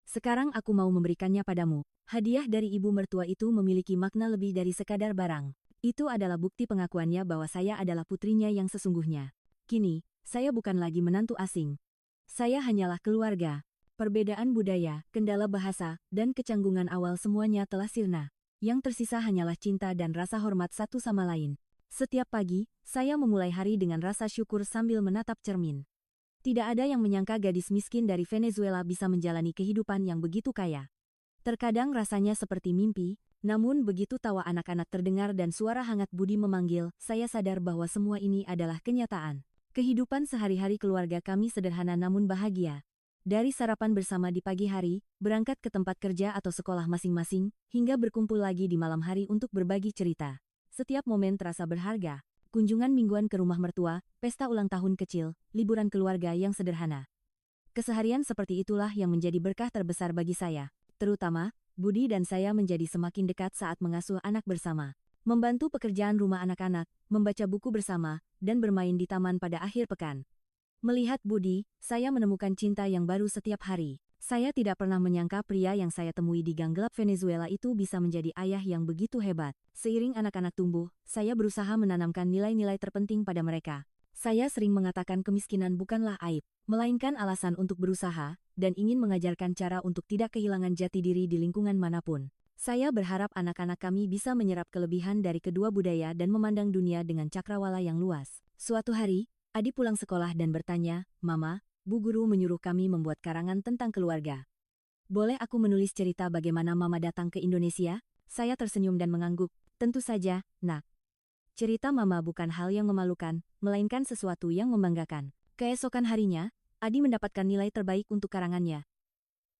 Sekarang aku mau memberikannya padamu. Hadiah dari ibu mertua itu memiliki makna lebih dari sekadar barang. Itu adalah bukti pengakuannya bahwa saya adalah putrinya yang sesungguhnya. Kini, saya bukan lagi menantu asing. Saya hanyalah keluarga. Perbedaan budaya, kendala bahasa, dan kecanggungan awal semuanya telah sirna. Yang tersisa hanyalah cinta dan rasa hormat satu sama lain. Setiap pagi, saya memulai hari dengan rasa syukur sambil menatap cermin. Tidak ada yang menyangka gadis miskin dari Venezuela bisa menjalani kehidupan yang begitu kaya. Terkadang rasanya seperti mimpi, namun begitu tawa anak-anak terdengar dan suara hangat Budi memanggil, saya sadar bahwa semua ini adalah kenyataan. Kehidupan sehari-hari keluarga kami sederhana namun bahagia. Dari sarapan bersama di pagi hari, berangkat ke tempat kerja atau sekolah masing-masing, hingga berkumpul lagi di malam hari untuk berbagi cerita. Setiap momen terasa berharga. Kunjungan mingguan ke rumah mertua, pesta ulang tahun kecil, liburan keluarga yang sederhana. Keseharian seperti itulah yang menjadi berkah terbesar bagi saya. Terutama, Budi dan saya menjadi semakin dekat saat mengasuh anak bersama. Membantu pekerjaan rumah anak-anak, membaca buku bersama, dan bermain di taman pada akhir pekan. Melihat Budi, saya menemukan cinta yang baru setiap hari. Saya tidak pernah menyangka pria yang saya temui di gang gelap Venezuela itu bisa menjadi ayah yang begitu hebat. Seiring anak-anak tumbuh, saya berusaha menanamkan nilai-nilai terpenting pada mereka. Saya sering mengatakan kemiskinan bukanlah aib, melainkan alasan untuk berusaha, dan ingin mengajarkan cara untuk tidak kehilangan jati diri di lingkungan manapun. Saya berharap anak-anak kami bisa menyerap kelebihan dari kedua budaya dan memandang dunia dengan cakrawala yang luas. Suatu hari, Adi pulang sekolah dan bertanya, "Mama, Bu Guru menyuruh kami membuat karangan tentang keluarga. Boleh aku menulis cerita bagaimana Mama datang ke Indonesia?" Saya tersenyum dan mengangguk, "Tentu saja, Nak. Cerita Mama bukan hal yang memalukan, melainkan sesuatu yang membanggakan." Keesokan harinya, Adi mendapatkan nilai terbaik untuk karangannya.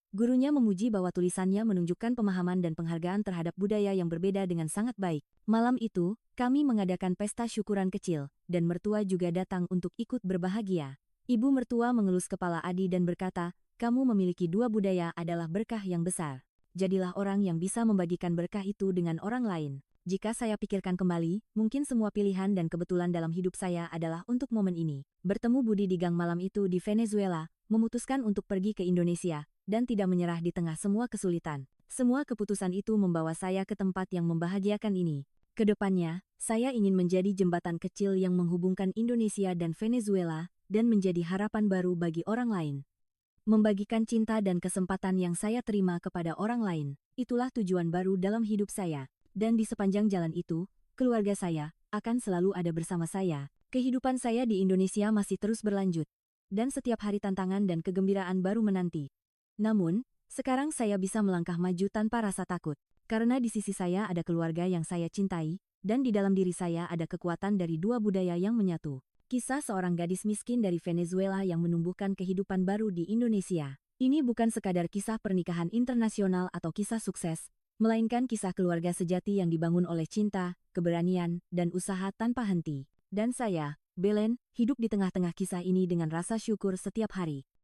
Gurunya memuji bahwa tulisannya menunjukkan pemahaman dan penghargaan terhadap budaya yang berbeda dengan sangat baik. Malam itu, kami mengadakan pesta syukuran kecil, dan mertua juga datang untuk ikut berbahagia. Ibu mertua mengelus kepala Adi dan berkata, "Kamu memiliki dua budaya adalah berkah yang besar. Jadilah orang yang bisa membagikan berkah itu dengan orang lain." Jika saya pikirkan kembali, mungkin semua pilihan dan kebetulan dalam hidup saya adalah untuk momen ini. Bertemu Budi di gang malam itu di Venezuela, memutuskan untuk pergi ke Indonesia, dan tidak menyerah di tengah semua kesulitan. Semua keputusan itu membawa saya ke tempat yang membahagiakan ini. Kedepannya, saya ingin menjadi jembatan kecil yang menghubungkan Indonesia dan Venezuela, dan menjadi harapan baru bagi orang lain. Membagikan cinta dan kesempatan yang saya terima kepada orang lain, itulah tujuan baru dalam hidup saya. Dan di sepanjang jalan itu, keluarga saya akan selalu ada bersama saya. Kehidupan saya di Indonesia masih terus berlanjut. Dan setiap hari tantangan dan kegembiraan baru menanti. Namun, sekarang saya bisa melangkah maju tanpa rasa takut. Karena di sisi saya ada keluarga yang saya cintai, dan di dalam diri saya ada kekuatan dari dua budaya yang menyatu. Kisah seorang gadis miskin dari Venezuela yang menumbuhkan kehidupan baru di Indonesia. Ini bukan sekadar kisah pernikahan internasional atau kisah sukses, melainkan kisah keluarga sejati yang dibangun oleh cinta, keberanian, dan usaha tanpa henti. Dan saya, Belen, hidup di tengah-tengah kisah ini dengan rasa syukur setiap hari.